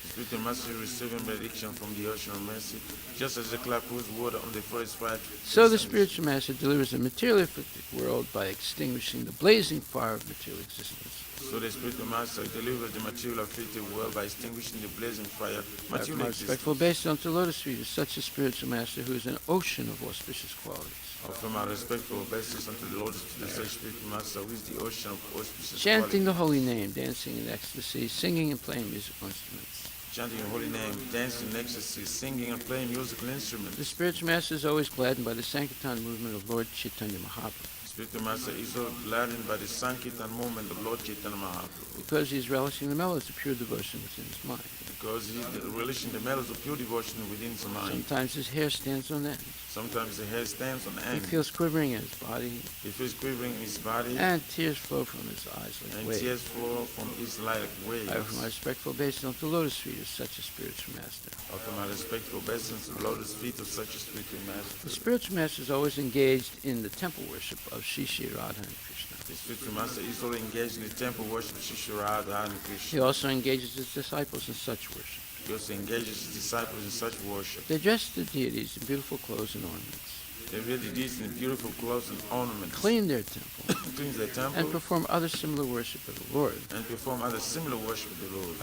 S1: The spiritual master is receiving benediction from the ocean of mercy, just as the cloud pours water on the forest fire.
S4: So the spiritual master delivers the materially afflicted world by extinguishing the blazing fire of material existence.
S1: So the spiritual master delivers the material afflicted world by extinguishing the blazing fire.
S4: My
S1: Material
S4: respectful
S1: existence.
S4: based on the lotus feet is such a spiritual master who is an ocean of auspicious qualities.
S1: Offer my respectful obeisance unto the Lord, to the such spiritual master, who is the ocean of auspicious
S4: Chanting the
S1: qualities.
S4: holy name, dancing in ecstasy, singing and playing musical instruments.
S1: Chanting your holy name, dancing in ecstasy, singing and playing musical instruments.
S4: The spiritual master is always gladdened by the Sankirtan movement of Lord Chaitanya Mahaprabhu,
S1: Spiritual master is so gladdened by the Sankirtan movement of Lord Chaitanya Mahaprabhu,
S4: because he is relishing the mellows of pure devotion within his mind.
S1: because he is relishing the mellows of pure devotion within his mind.
S4: Sometimes his hair stands on end.
S1: Sometimes the hair stands on
S4: He
S1: end.
S4: feels quivering in his body,
S1: He feels quivering in his body,
S4: and tears flow from his eyes like
S1: and
S4: waves.
S1: tears flow from his light like waves.
S4: I offer my respectful obeisance to the lotus feet of such a spiritual master.
S1: Offer my respectful obeisance to the lotus feet of such a spiritual
S4: The
S1: master.
S4: spiritual master is always engaged in the temple worship of Shri Shri Radha and Krishna.
S1: The spiritual master is already engaged in the temple worship of Shri Radha and
S4: He
S1: Krishna.
S4: also engages his disciples in such worship.
S1: He also engages his disciples in such worship.
S4: They dress the deities in beautiful clothes and ornaments,
S1: They wear the deities in beautiful clothes and ornaments,
S4: clean their temple,
S1: cleanse their
S4: and
S1: temple,
S4: perform other similar worship of the Lord.
S1: and perform other similar worship of the Lord.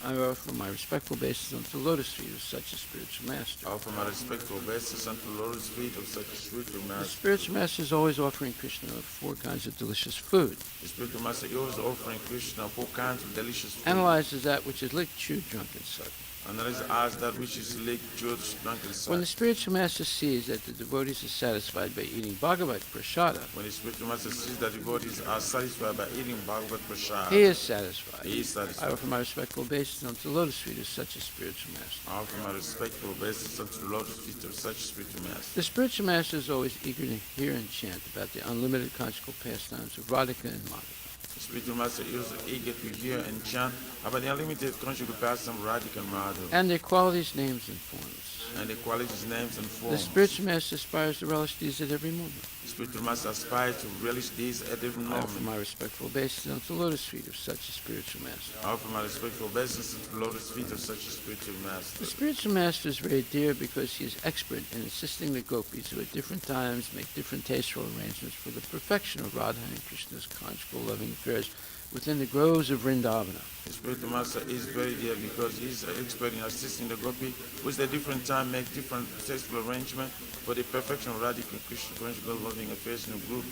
S4: I offer my respectful obeisance unto the lotus feet of such a spiritual master.
S1: I offer my respectful obeisance unto the lotus feet of such a spiritual
S4: The
S1: master.
S4: spiritual master is always offering Krishna 4 kinds of delicious food.
S1: The spiritual master is always offering Krishna 4 kinds of delicious food.
S4: Analyzes that which is licked, chewed, drunk, and sucked.
S1: And there is eyes that wishes lick Jyotish Dankar
S4: When the
S1: Sat.
S4: spiritual master sees that the devotees are satisfied by eating Bhagavad Prasada,
S1: When the spiritual master sees that devotees are satisfied by eating Bhagavad Prasad,
S4: he is satisfied.
S1: he is
S4: I
S1: satisfied.
S4: offer my respectful obeisance unto the lotus feet of such a spiritual master.
S1: I offer my respectful obeisance unto the lotus feet of such spiritual master.
S4: The spiritual master is always eager to hear and chant about the unlimited conjugal pastimes of Radhika and Madhava.
S1: The spiritual master is eager to hear and chant about the unlimited conjugal pastime of Radhika and Madhava,
S4: And their qualities, names, and forms.
S1: and the qualities, names, and
S4: The
S1: forms.
S4: spiritual master aspires to relish these at every moment.
S1: The spiritual master aspires to relish these at every
S4: I offer
S1: moment.
S4: my respectful obeisance unto the lotus feet of such a spiritual master.
S1: I offer my respectful obeisance to the lotus feet of such a spiritual
S4: The
S1: master.
S4: spiritual master is very dear because he is expert in assisting the gopis who at different times make different tasteful arrangements for the perfection of Radha and Krishna's conjugal loving affairs within the groves of Vrindavana.
S1: The spiritual master is very dear because he is expert in assisting the gopi, which at different time make different tasteful arrangement for the perfection of Radhika and Krishna conjugal loving affairs in a group.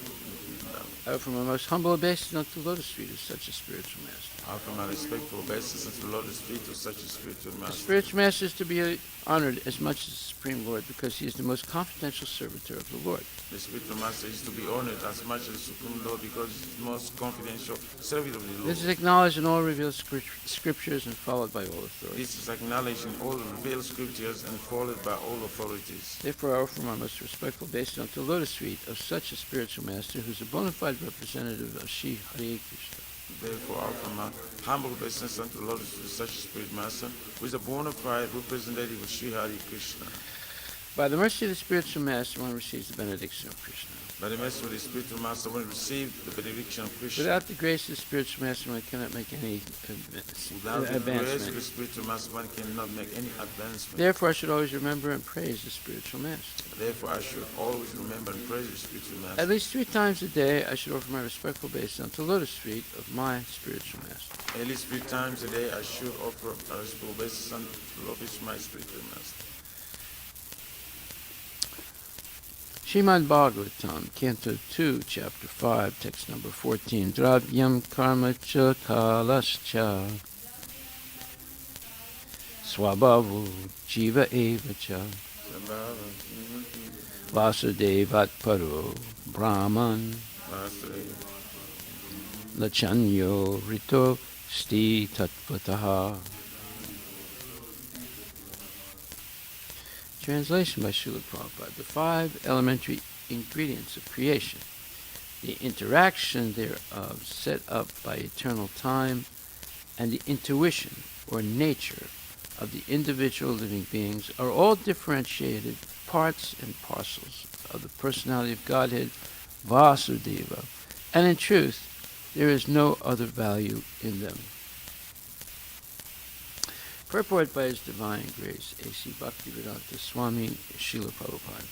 S4: I offer my most humble obeisance unto the lotus feet of such a spiritual master.
S1: I offer my respectful obeisance to the lotus feet of such a spiritual
S4: The
S1: master.
S4: spiritual master is to be honored as much as the Supreme Lord because he is the most confidential servitor of the Lord.
S1: The spiritual master is to be honored as much as the Supreme Lord because he is the most confidential servant of the Lord.
S4: This is acknowledged in all revealed scriptures and followed by all authorities.
S1: This is acknowledged in all the revealed scriptures and followed by all authorities.
S4: Therefore, I offer my most respectful obeisance unto the lotus feet of such a spiritual master who is a bona fide representative of Shri Hare Krishna.
S1: Therefore, I offer my humble obeisance unto the lotus feet of such a spirit master, who is a bona fide representative of Shri Hare Krishna.
S4: By the mercy of the spiritual master, one receives the benediction of Krishna.
S1: By the mercy of the spiritual master, one receive the benediction of Krishna.
S4: Without the grace of the spiritual master, one cannot make any
S1: Without the grace of the
S4: advancement.
S1: spiritual master, one cannot make any advancement.
S4: Therefore, I should always remember and praise the spiritual master.
S1: Therefore, I should always remember and praise the spiritual master.
S4: At least 3 times a day, I should offer my respectful obeisance unto the lotus feet of my spiritual master.
S1: At least 3 times a day, I should offer a respectful obeisance unto the Lord, my spiritual master.
S4: Srimad Bhagavatam, Canto 2, Chapter 5, Text number 14. Dravyam karma cha kalascha swabhavu jiva eva cha vasudevat paro brahman lachanyo rito sti tatvataha. Translation by Srila Prabhupada. The 5 elementary ingredients of creation, the interaction thereof set up by eternal time, and the intuition or nature of the individual living beings are all differentiated parts and parcels of the personality of Godhead, Vasudeva, and in truth, there is no other value in them. Purport by His Divine Grace, A.C. Bhaktivedanta Swami Srila Prabhupada.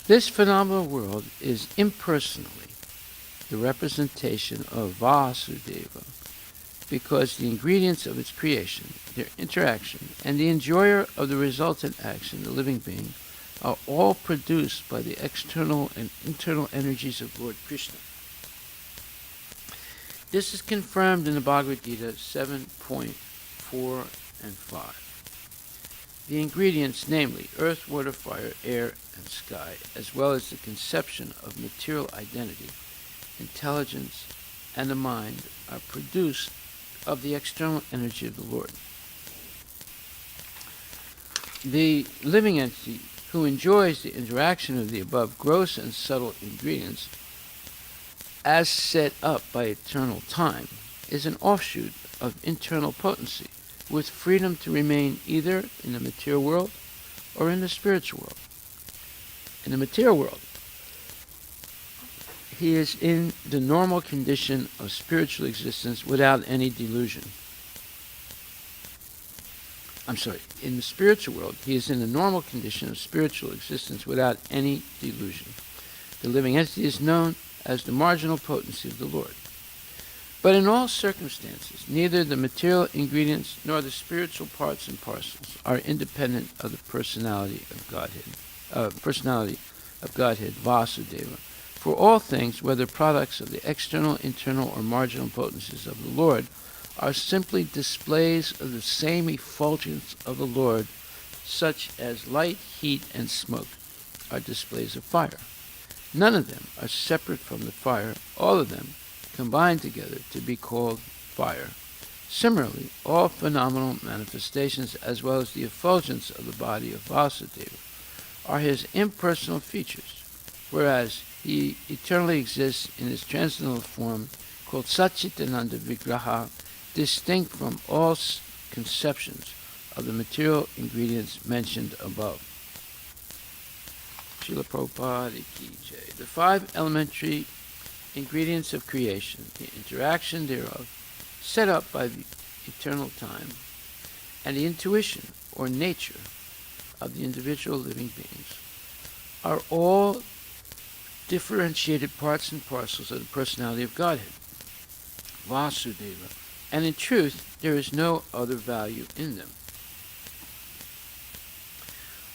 S4: This phenomenal world is impersonally the representation of Vasudeva because the ingredients of its creation, their interaction, and the enjoyer of the resultant action, the living being, are all produced by the external and internal energies of Lord Krishna. This is confirmed in the Bhagavad Gita 7.4 and 5. The ingredients, namely earth, water, fire, air, and sky, as well as the conception of material identity, intelligence, and the mind, are produced of the external energy of the Lord. The living entity who enjoys the interaction of the above gross and subtle ingredients as set up by eternal time, is an offshoot of internal potency, with freedom to remain either in the material world or in the spiritual world. In the material world, he is in the normal condition of spiritual existence without any delusion. In the spiritual world, he is in the normal condition of spiritual existence without any delusion. The living entity is known as the marginal potency of the Lord. But in all circumstances, neither the material ingredients nor the spiritual parts and parcels are independent of the personality of Godhead, Vasudeva. For all things, whether products of the external, internal, or marginal potencies of the Lord, are simply displays of the same effulgence of the Lord, such as light, heat, and smoke are displays of fire. None of them are separate from the fire, all of them combine together to be called fire. Similarly, all phenomenal manifestations, as well as the effulgence of the body of Vasudeva, are his impersonal features, whereas he eternally exists in his transcendental form called Satchitananda Vigraha, distinct from all conceptions of the material ingredients mentioned above. Srila Prabhupada Ki Jai. The 5 elementary ingredients of creation, the interaction thereof, set up by the eternal time, and the intuition or nature of the individual living beings, are all differentiated parts and parcels of the personality of Godhead, Vasudeva, and in truth, there is no other value in them.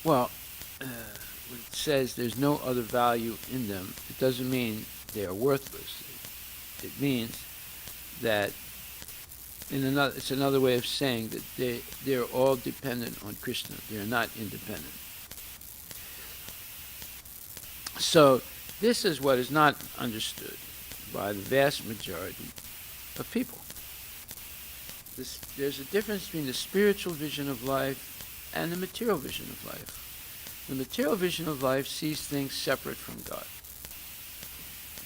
S4: Well, when it says there's no other value in them, it doesn't mean they are worthless. It means that it's another way of saying that they're all dependent on Krishna. They're not independent. So this is what is not understood by the vast majority of people. There's a difference between the spiritual vision of life and the material vision of life. The material vision of life sees things separate from God.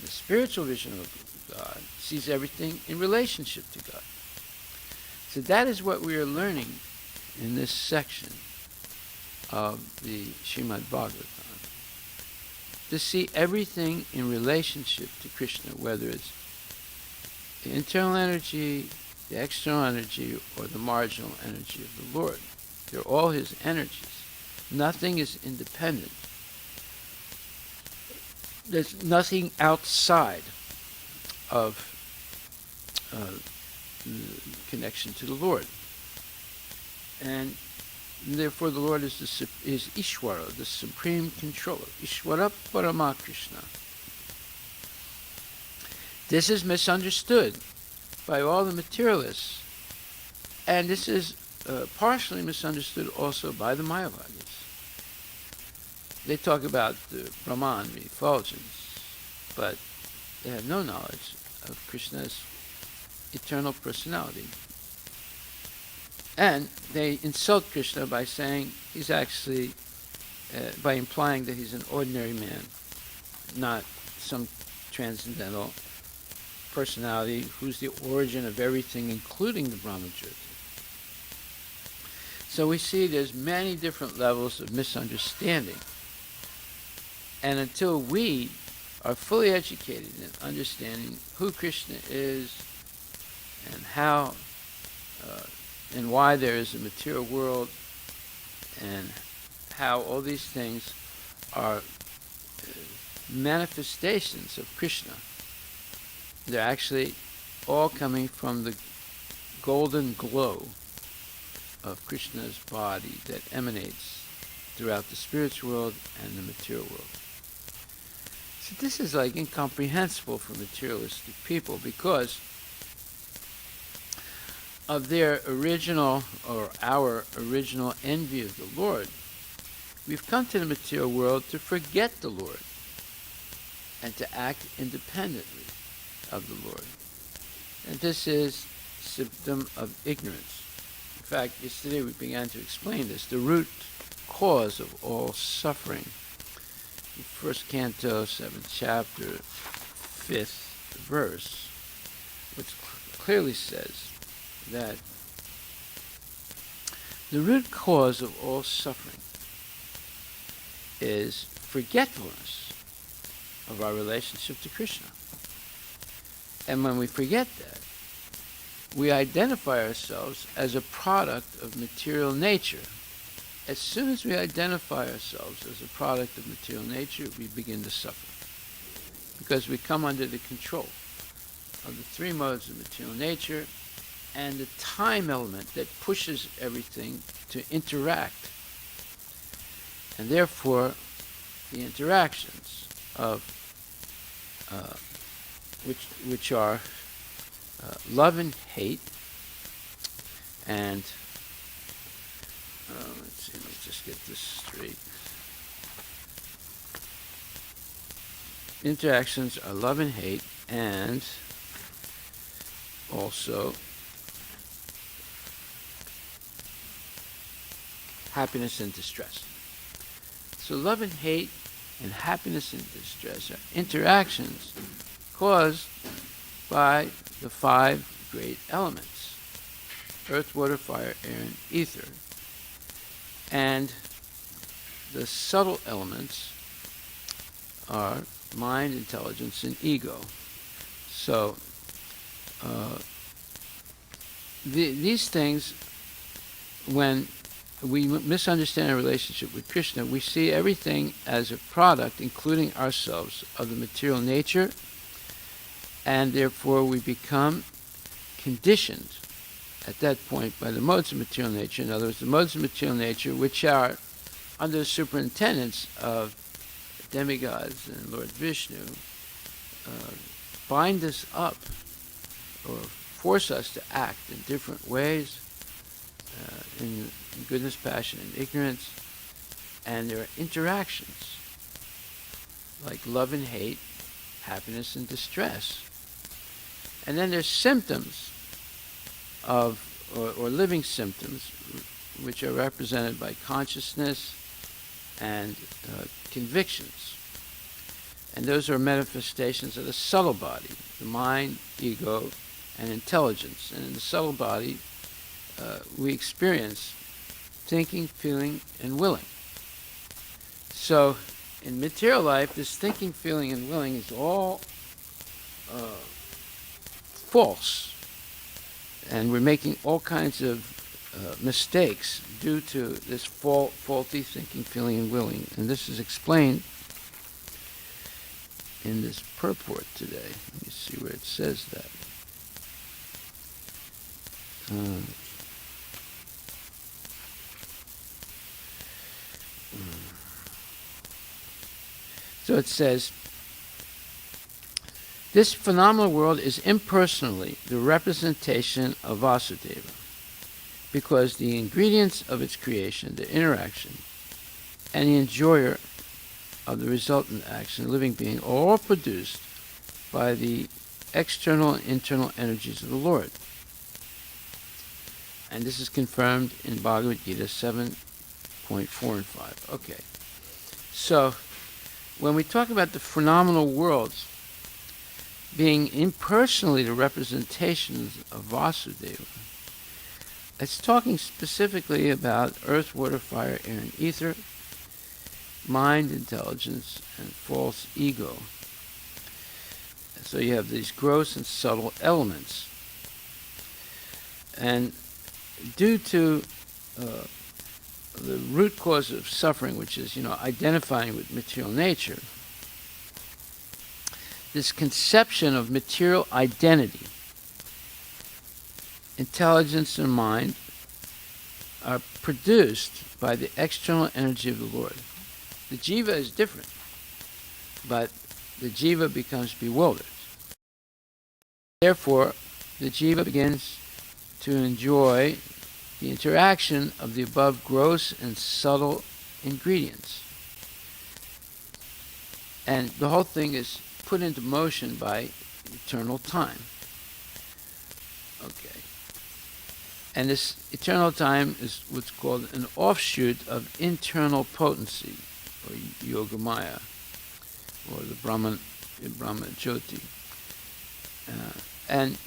S4: The spiritual vision of God sees everything in relationship to God. So that is what we are learning in this section of the Srimad Bhagavatam. To see everything in relationship to Krishna, whether it's the internal energy, the external energy, or the marginal energy of the Lord. They're all his energies. Nothing is independent. There's nothing outside of connection to the Lord. And therefore the Lord is Ishvara, the supreme controller. Ishvara Parama Krishna. This is misunderstood by all the materialists, and this is partially misunderstood also by the Mayavadis. They talk about the Brahman, the effulgence, but they have no knowledge of Krishna's eternal personality. And they insult Krishna by saying he's actually, by implying that he's an ordinary man, not some transcendental personality who's the origin of everything, including the Brahmajyoti. So we see there's many different levels of misunderstanding. And until we are fully educated in understanding who Krishna is and how and why there is a material world and how all these things are manifestations of Krishna, they're actually all coming from the golden glow of Krishna's body that emanates throughout the spiritual world and the material world. So this is like incomprehensible for materialistic people because of their original, or our original envy of the Lord. We've come to the material world to forget the Lord and to act independently of the Lord. And this is a symptom of ignorance. In fact, yesterday we began to explain this. The root cause of all suffering. In 1st Canto, 7th chapter, 5th verse, which clearly says that the root cause of all suffering is forgetfulness of our relationship to Krishna. And when we forget that, we identify ourselves as a product of material nature. As soon as we identify ourselves as a product of material nature, we begin to suffer. Because we come under the control of the 3 modes of material nature and the time element that pushes everything to interact. And therefore, the interactions of which are love and hate, And let's see, let me just get this straight. Interactions are love and hate, and also happiness and distress. So love and hate and happiness and distress are interactions caused by the 5 great elements: earth, water, fire, air, and ether. And the subtle elements are mind, intelligence, and ego. So these things, when we misunderstand our relationship with Krishna, we see everything as a product, including ourselves, of the material nature, and therefore we become conditioned at that point by the modes of material nature. In other words, the modes of material nature, which are under the superintendence of demigods and Lord Vishnu, bind us up or force us to act in different ways, in goodness, passion, and ignorance. And there are interactions like love and hate, happiness and distress. And then there's symptoms of, or living symptoms, which are represented by consciousness and convictions. And those are manifestations of the subtle body, the mind, ego, and intelligence. And in the subtle body, we experience thinking, feeling, and willing. So in material life, this thinking, feeling, and willing is all false. And we're making all kinds of mistakes due to this faulty thinking, feeling, and willing. And this is explained in this purport today. Let me see where it says that. So it says, this phenomenal world is impersonally the representation of Vasudeva, because the ingredients of its creation, the interaction, and the enjoyer of the resultant action, the living being, are all produced by the external and internal energies of the Lord. And this is confirmed in Bhagavad Gita 7.4 and 5. Okay. So, when we talk about the phenomenal worlds being impersonally the representations of Vasudeva, it's talking specifically about earth, water, fire, air, and ether, mind, intelligence, and false ego. So you have these gross and subtle elements. And due to the root cause of suffering, which is, identifying with material nature, this conception of material identity, intelligence and mind, are produced by the external energy of the Lord. The jiva is different, but the jiva becomes bewildered. Therefore, the jiva begins to enjoy the interaction of the above gross and subtle ingredients. And the whole thing is put into motion by eternal time. Okay. And this eternal time is what's called an offshoot of internal potency, or yogamaya, or the Brahma Jyoti. And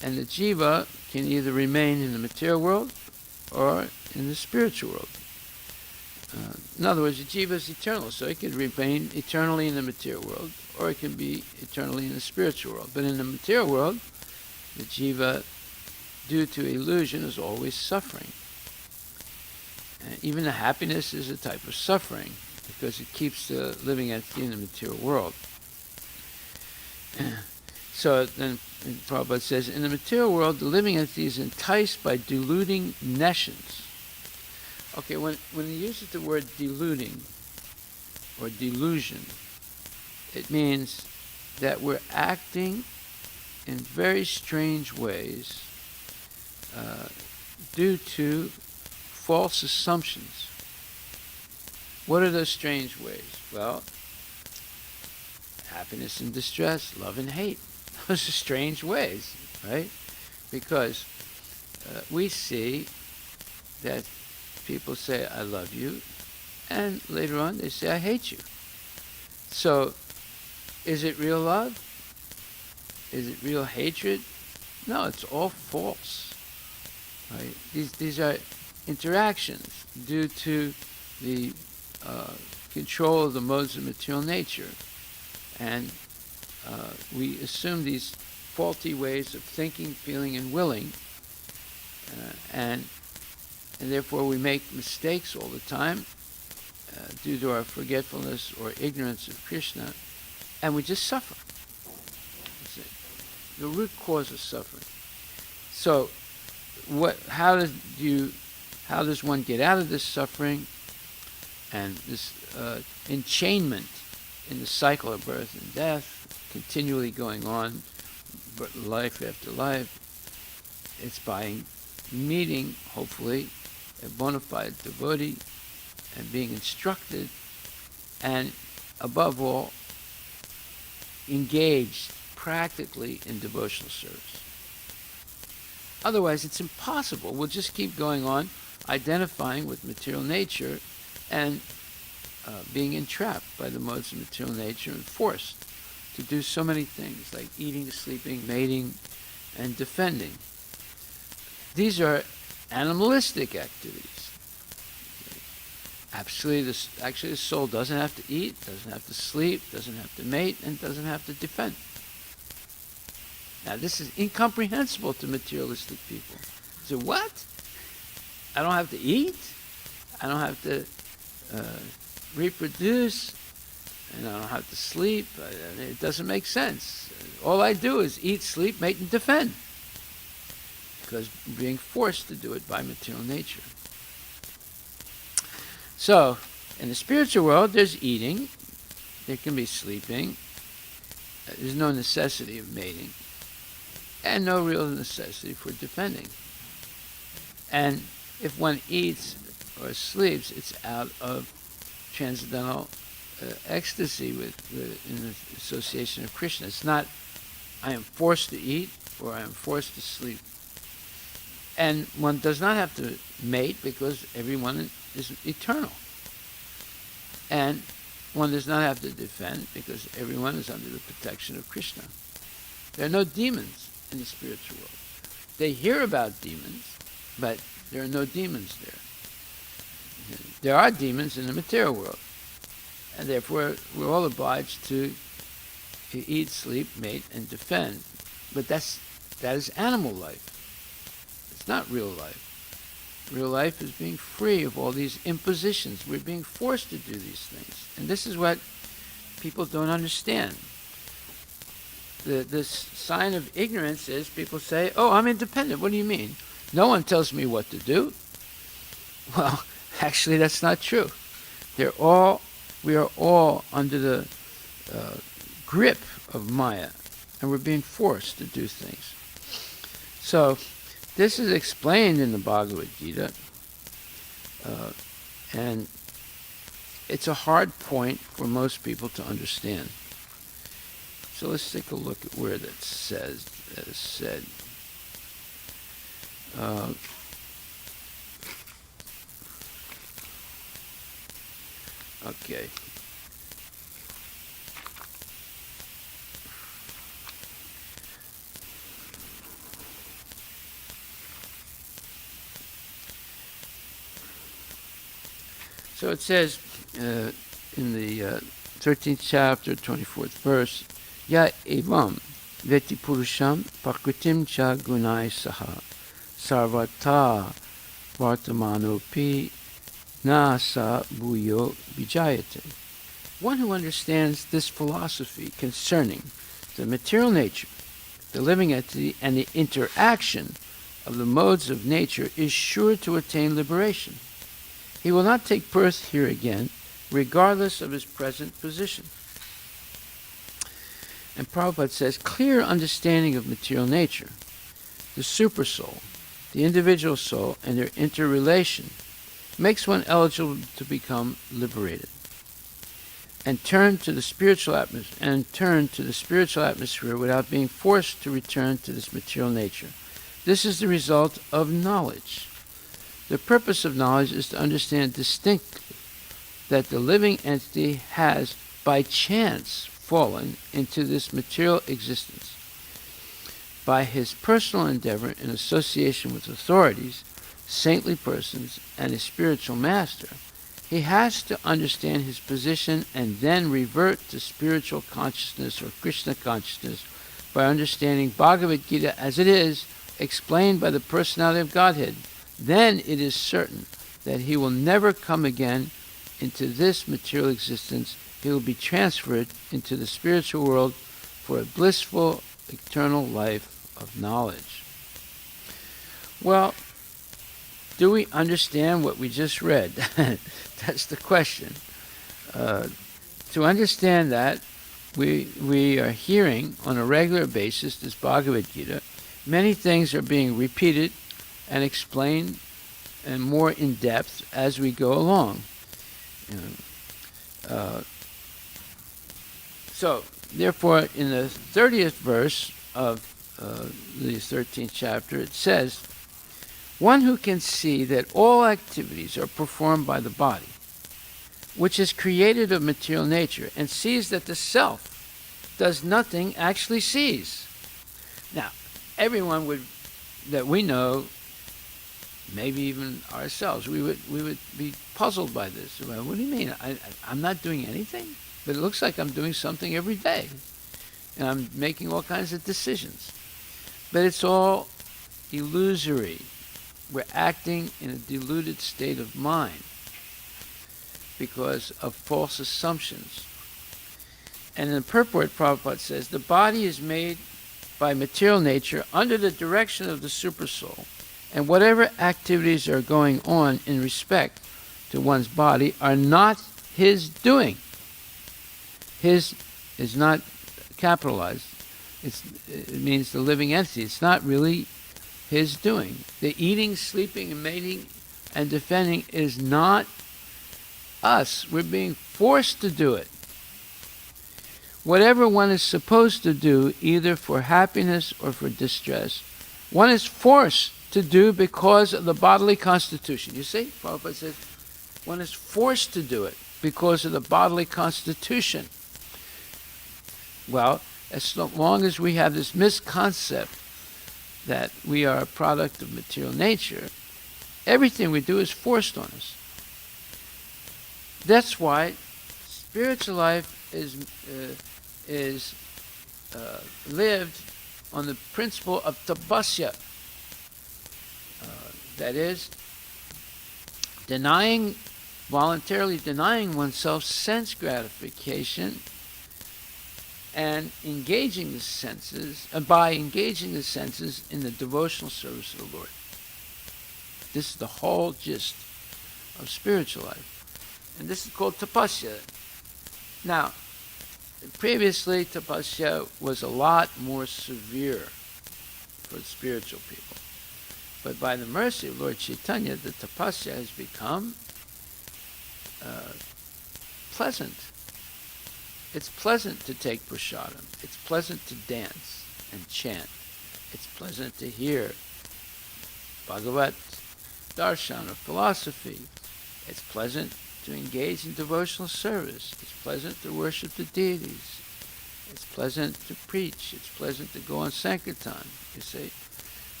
S4: the jiva can either remain in the material world or in the spiritual world. In other words, the jiva is eternal, so it can remain eternally in the material world, or it can be eternally in the spiritual world. But in the material world, the jiva, due to illusion, is always suffering. And even the happiness is a type of suffering, because it keeps the living entity in the material world. So then Prabhupada says, in the material world, the living entity is enticed by deluding nescience. Okay, when he uses the word deluding or delusion, it means that we're acting in very strange ways due to false assumptions. What are those strange ways? Well, happiness and distress, love and hate. Those are strange ways, right? Because we see that people say, I love you, and later on they say, I hate you. So, is it real love? Is it real hatred? No, it's all false. Right? These are interactions due to the control of the modes of material nature. And we assume these faulty ways of thinking, feeling, and willing, and therefore we make mistakes all the time due to our forgetfulness or ignorance of Krishna, and we just suffer. The root cause of suffering. So, how does one get out of this suffering and this enchainment in the cycle of birth and death, continually going on, life after life? It's by meeting, hopefully, a bona fide devotee and being instructed, and above all, engaged practically in devotional service. Otherwise, it's impossible. We'll just keep going on, identifying with material nature and being entrapped by the modes of material nature and forced to do so many things like eating, sleeping, mating, and defending. These are animalistic activities. Actually, the soul doesn't have to eat, doesn't have to sleep, doesn't have to mate, and doesn't have to defend. Now, this is incomprehensible to materialistic people. So what? I don't have to eat? I don't have to reproduce? And I don't have to sleep? It doesn't make sense. All I do is eat, sleep, mate, and defend. Because being forced to do it by material nature. So, in the spiritual world, there's eating. There can be sleeping. There's no necessity of mating. And no real necessity for defending. And if one eats or sleeps, it's out of transcendental ecstasy in the association of Krishna. It's not, I am forced to eat or I am forced to sleep. And one does not have to mate because everyone is eternal. And one does not have to defend because everyone is under the protection of Krishna. There are no demons in the spiritual world. They hear about demons, but there are no demons there. There are demons in the material world, and therefore we're all obliged to eat, sleep, mate, and defend. But that is animal life. It's not real life. Real life is being free of all these impositions. We're being forced to do these things. And this is what people don't understand. This sign of ignorance is people say, oh, I'm independent. What do you mean? No one tells me what to do. Well, actually, that's not true. We are all under the grip of Maya, and we're being forced to do things. So, this is explained in the Bhagavad Gita, and it's a hard point for most people to understand. So let's take a look at where that is said. Okay. So it says in the 13th chapter, 24th verse, Ya evam veti purusham prakritim cha gunai saha sarvata vartamanopi nasa bhuyo vijayate. One who understands this philosophy concerning the material nature, the living entity, and the interaction of the modes of nature is sure to attain liberation. He will not take birth here again, regardless of his present position. And Prabhupada says, clear understanding of material nature, the supersoul, the individual soul, and their interrelation makes one eligible to become liberated and turn to the spiritual atmosphere without being forced to return to this material nature. This is the result of knowledge. The purpose of knowledge is to understand distinctly that the living entity has, by chance, fallen into this material existence. By his personal endeavor in association with authorities, saintly persons, and his spiritual master, he has to understand his position and then revert to spiritual consciousness or Krishna consciousness by understanding Bhagavad Gita as it is, explained by the personality of Godhead. Then it is certain that he will never come again into this material existence. He will be transferred into the spiritual world for a blissful, eternal life of knowledge. Well, do we understand what we just read? That's the question. To understand that, we are hearing on a regular basis this Bhagavad Gita. Many things are being repeated and explained and more in depth as we go along. So, therefore, in the 30th verse of the 13th chapter, it says, one who can see that all activities are performed by the body, which is created of material nature, and sees that the self does nothing, actually sees. Now, everyone that we know, maybe even ourselves, we would be puzzled by this. What do you mean? I'm not doing anything? But it looks like I'm doing something every day. And I'm making all kinds of decisions. But it's all illusory. We're acting in a deluded state of mind because of false assumptions. And in the purport, Prabhupada says, the body is made by material nature under the direction of the Supersoul, and whatever activities are going on in respect to one's body are not his doing. His is not capitalized. It means the living entity. It's not really his doing. The eating, sleeping, and mating and defending is not us. We're being forced to do it. Whatever one is supposed to do, either for happiness or for distress, one is forced to do because of the bodily constitution. You see, Prabhupada says, one is forced to do it because of the bodily constitution. Well, as long as we have this misconcept that we are a product of material nature, everything we do is forced on us. That's why spiritual life is lived on the principle of tapasya. That is, voluntarily denying oneself sense gratification and engaging the senses, by engaging the senses in the devotional service of the Lord. This is the whole gist of spiritual life. And this is called tapasya. Now, previously, tapasya was a lot more severe for spiritual people. But by the mercy of Lord Chaitanya, the tapasya has become pleasant. It's pleasant to take prasadam. It's pleasant to dance and chant. It's pleasant to hear Bhagavat darshan or philosophy. It's pleasant to engage in devotional service. It's pleasant to worship the deities. It's pleasant to preach. It's pleasant to go on Sankirtan, you see.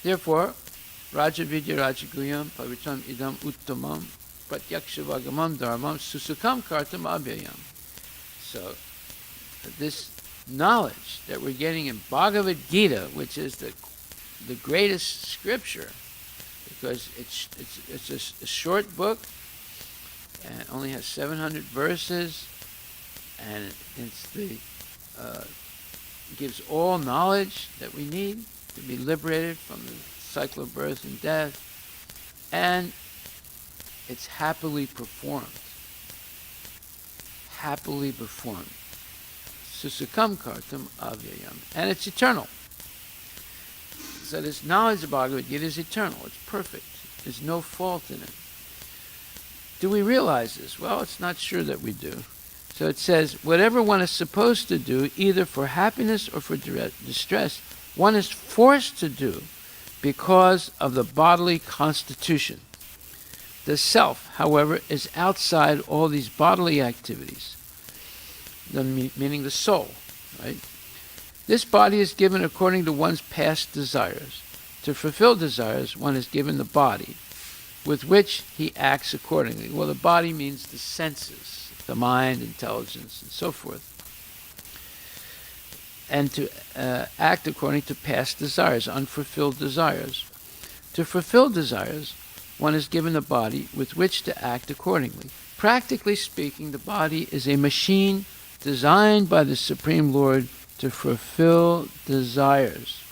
S4: Therefore, Raja Vidya Rajaguyam Pavitram Idam Uttamam Pratyaksha Vagamam Dharmam Susukam Kartam Abhyayam. So, this knowledge that we're getting in Bhagavad Gita, which is the greatest scripture, because it's a short book and only has 700 verses, and gives all knowledge that we need to be liberated from the cycle of birth and death, and it's happily performed. Happily performed. Susukam kartam avyayam. And it's eternal. So this knowledge of Bhagavad Gita is eternal. It's perfect. There's no fault in it. Do we realize this? Well, it's not sure that we do. So it says, whatever one is supposed to do, either for happiness or for distress, one is forced to do because of the bodily constitution. The self, however, is outside all these bodily activities, meaning the soul, right? This body is given according to one's past desires. To fulfill desires, one is given the body, with which he acts accordingly. Well, the body means the senses, the mind, intelligence, and so forth. And to act according to past desires, unfulfilled desires. To fulfill desires, one is given a body with which to act accordingly. Practically speaking, the body is a machine designed by the Supreme Lord to fulfill desires.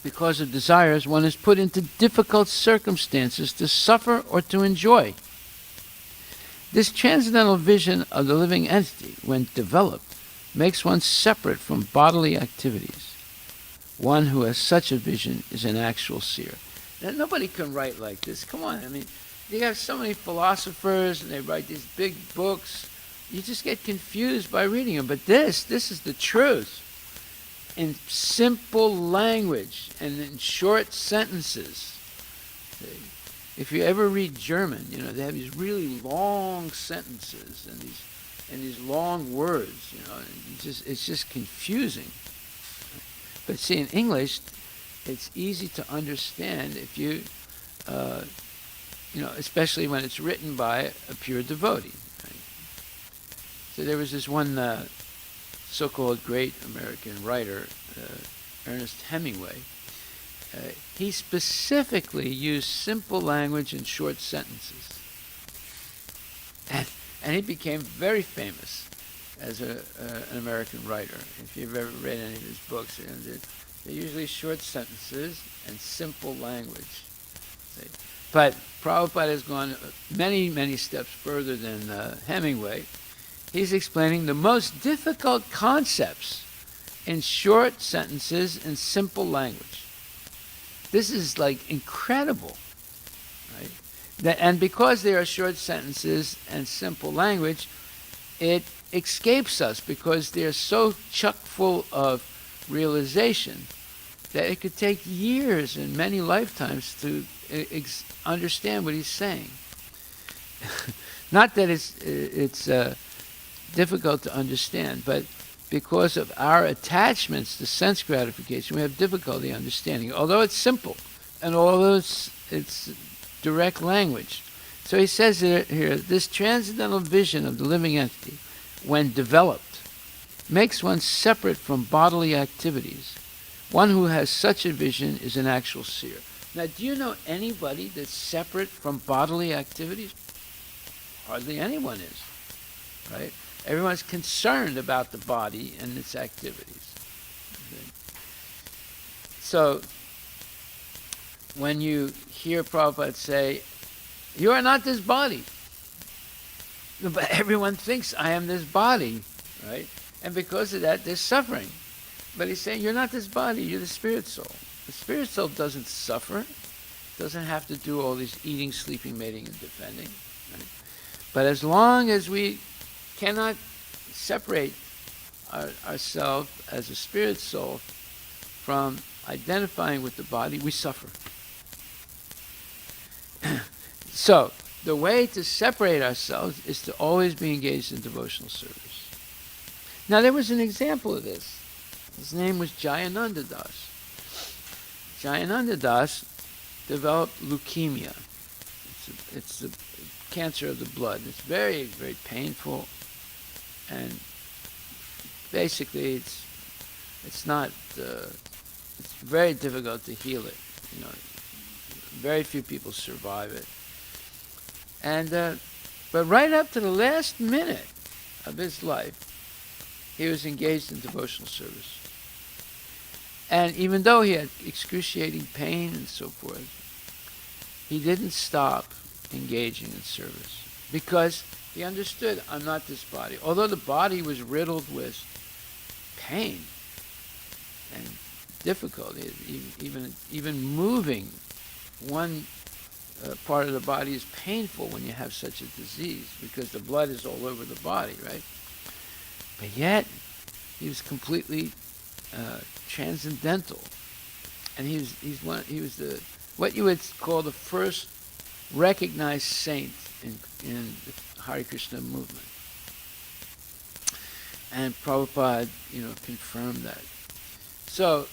S4: Because of desires, one is put into difficult circumstances to suffer or to enjoy. This transcendental vision of the living entity, when developed, makes one separate from bodily activities. One who has such a vision is an actual seer. Now, nobody can write like this. Come on, I mean, you have so many philosophers, and they write these big books. You just get confused by reading them. But this is the truth. In simple language and in short sentences. If you ever read German, you know, they have these really long sentences and these long words, you know, and it's just confusing. But see, in English, it's easy to understand if you, especially when it's written by a pure devotee. Right? So there was this one so-called great American writer, Ernest Hemingway. He specifically used simple language and short sentences. And he became very famous as an American writer. If you've ever read any of his books, they're usually short sentences and simple language. See? But Prabhupada has gone many, many steps further than Hemingway. He's explaining the most difficult concepts in short sentences and simple language. This is like incredible, right? And because they are short sentences and simple language, it escapes us because they're so chock full of realization that it could take years and many lifetimes to understand what he's saying. Not that it's difficult to understand, but because of our attachments to sense gratification, we have difficulty understanding, although it's simple and although it's direct language. So he says here, this transcendental vision of the living entity, when developed, makes one separate from bodily activities. One who has such a vision is an actual seer. Now, do you know anybody that's separate from bodily activities? Hardly anyone is, right? Everyone's concerned about the body and its activities. Okay. So, when you hear Prabhupada say, you are not this body, but everyone thinks I am this body, right? And because of that, they're suffering. But he's saying, you're not this body, you're the spirit soul. The spirit soul doesn't suffer, doesn't have to do all this eating, sleeping, mating, and defending. Right? But as long as we cannot separate ourselves as a spirit soul from identifying with the body, we suffer. So, the way to separate ourselves is to always be engaged in devotional service. Now, there was an example of this. His name was Jayananda Das. Jayananda Das developed leukemia. It's a cancer of the blood. It's very, very painful, and basically it's very difficult to heal it. You know, very few people survive it. And but right up to the last minute of his life, he was engaged in devotional service. And even though he had excruciating pain and so forth, he didn't stop engaging in service because he understood, I'm not this body. Although the body was riddled with pain and difficult. Even moving one part of the body is painful when you have such a disease, because the blood is all over the body, right? But yet, he was completely transcendental, and he was the what you would call the first recognized saint in the Hare Krishna movement. And Prabhupada, confirmed that. So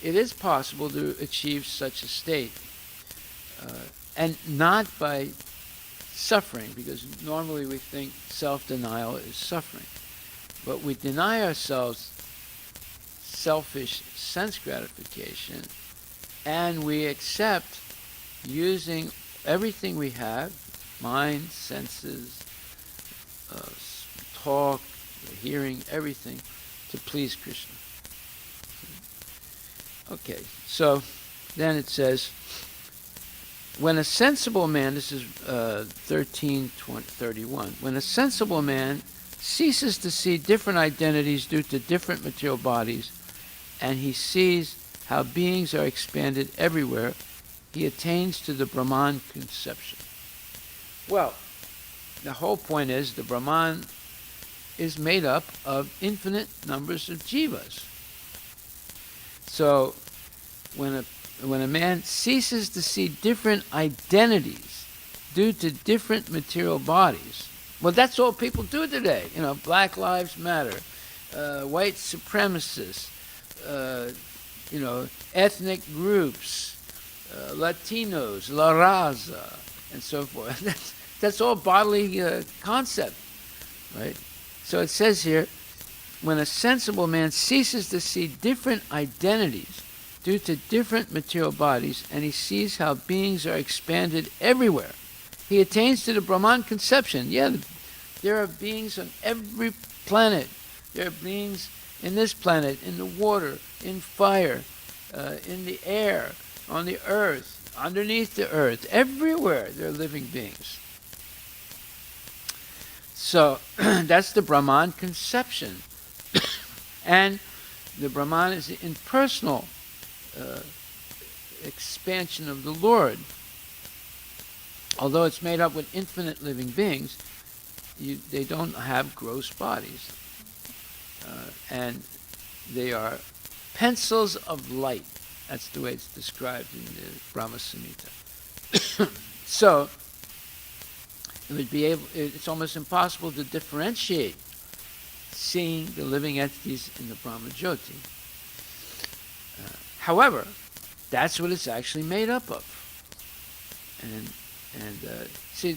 S4: it is possible to achieve such a state, and not by suffering, because normally we think self-denial is suffering. But we deny ourselves selfish sense gratification, and we accept using everything we have, mind, senses, talk, hearing, everything, to please Krishna. Okay, so then it says, when a sensible man, this is 13:31, when a sensible man ceases to see different identities due to different material bodies, and he sees how beings are expanded everywhere, he attains to the Brahman conception. Well, the whole point is the Brahman is made up of infinite numbers of jivas. So when a man ceases to see different identities due to different material bodies, well, that's all people do today. Black Lives Matter, white supremacists, ethnic groups, Latinos, La Raza, and so forth. That's all bodily concept, right? So it says here, when a sensible man ceases to see different identities due to different material bodies, and he sees how beings are expanded everywhere, he attains to the Brahman conception. Yeah, there are beings on every planet. There are beings in this planet, in the water, in fire, in the air, on the earth, underneath the earth. Everywhere there are living beings. So that's the Brahman conception. And the Brahman is the impersonal expansion of the Lord. Although it's made up with infinite living beings, they don't have gross bodies. And they are pencils of light. That's the way it's described in the Brahma Samhita. So it's almost impossible to differentiate seeing the living entities in the Brahma Jyoti. However, that's what it's actually made up of. And see,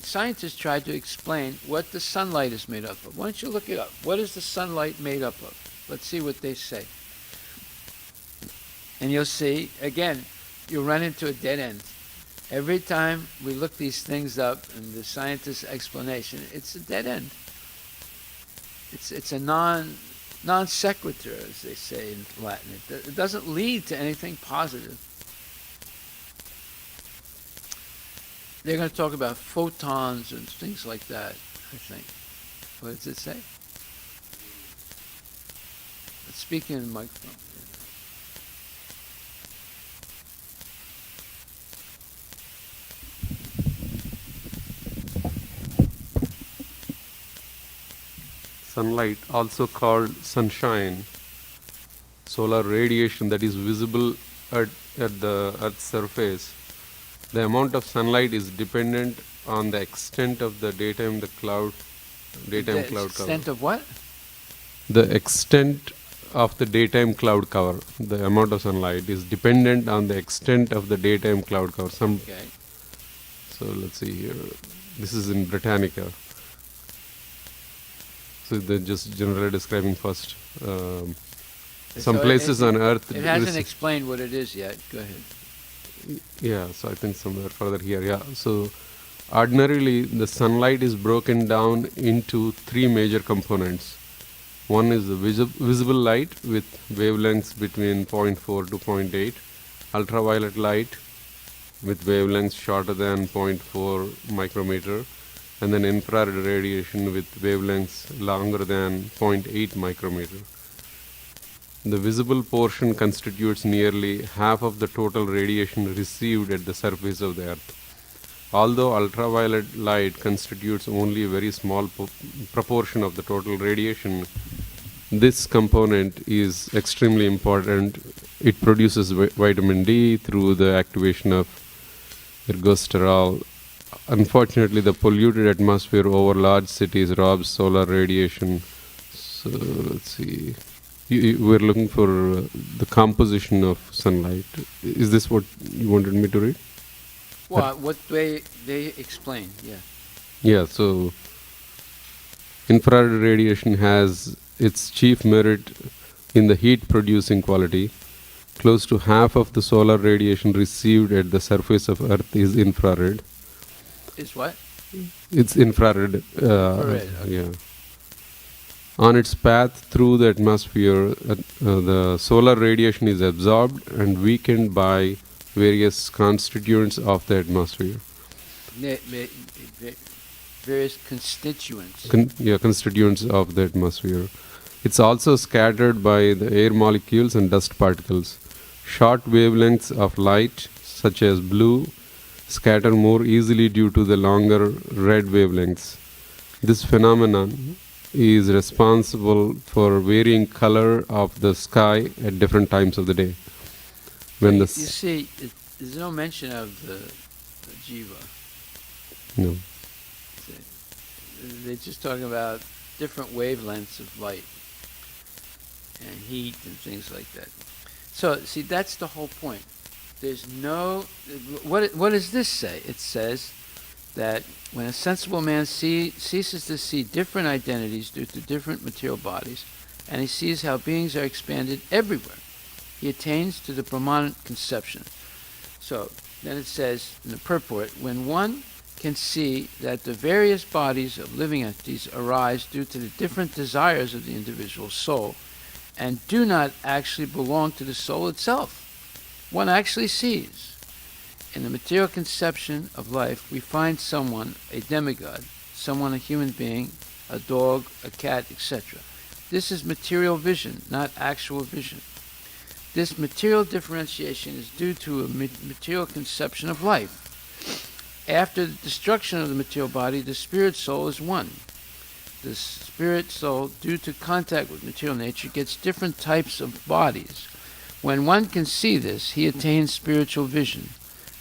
S4: scientists try to explain what the sunlight is made up of. Why don't you look it up? What is the sunlight made up of? Let's see what they say. And you'll see, again, you'll run into a dead end. Every time we look these things up in the scientist's explanation, it's a dead end. It's a non sequitur, as they say in Latin. It doesn't lead to anything positive. They're going to talk about photons and things like that, I think. What does it say? Let's speak in the microphone.
S5: Sunlight, also called sunshine, solar radiation that is visible at the Earth's surface. The amount of sunlight is dependent on the extent of the daytime cloud cover.
S4: The extent of what?
S5: The extent of the daytime cloud cover. The amount of sunlight is dependent on the extent of the daytime cloud cover.
S4: Okay.
S5: So let's see here. This is in Britannica. So they're just generally describing first. Some places on Earth.
S4: It hasn't explained what it is yet. Go ahead.
S5: Yeah, so I think somewhere further here. Yeah. So ordinarily, the sunlight is broken down into three major components. One is the visible light with wavelengths between 0.4 to 0.8, ultraviolet light with wavelengths shorter than 0.4 micrometer, and then infrared radiation with wavelengths longer than 0.8 micrometer. the visible portion constitutes nearly half of the total radiation received at the surface of the Earth. Although ultraviolet light constitutes only a very small proportion of the total radiation, this component is extremely important. It produces vitamin D through the activation of ergosterol. Unfortunately, the polluted atmosphere over large cities robs solar radiation. So let's see. We're looking for the composition of sunlight. Is this what you wanted me to read?
S4: Well, what they explain, yeah.
S5: Yeah, so infrared radiation has its chief merit in the heat producing quality. Close to half of the solar radiation received at the surface of Earth is infrared.
S4: Is what?
S5: It's infrared.
S4: Infrared, okay.
S5: Yeah. On its path through the atmosphere, the solar radiation is absorbed and weakened by various constituents of the atmosphere.
S4: Various constituents.
S5: Constituents of the atmosphere. It's also scattered by the air molecules and dust particles. Short wavelengths of light, such as blue, scatter more easily due to the longer red wavelengths. This phenomenon is responsible for varying color of the sky at different times of the day. When
S4: You see, there's no mention of the jiva.
S5: No.
S4: They're just talking about different wavelengths of light and heat and things like that. So, see, that's the whole point. There's no... What does this say? It says that when a sensible man ceases to see different identities due to different material bodies, and he sees how beings are expanded everywhere, he attains to the Brahman conception. So, then it says in the purport, when one can see that the various bodies of living entities arise due to the different desires of the individual soul and do not actually belong to the soul itself, one actually sees. In the material conception of life, we find someone a demigod, someone a human being, a dog, a cat, etc. This is material vision, not actual vision. This material differentiation is due to a material conception of life. After the destruction of the material body, the spirit soul is one. The spirit soul, due to contact with material nature, gets different types of bodies. When one can see this, he attains spiritual vision,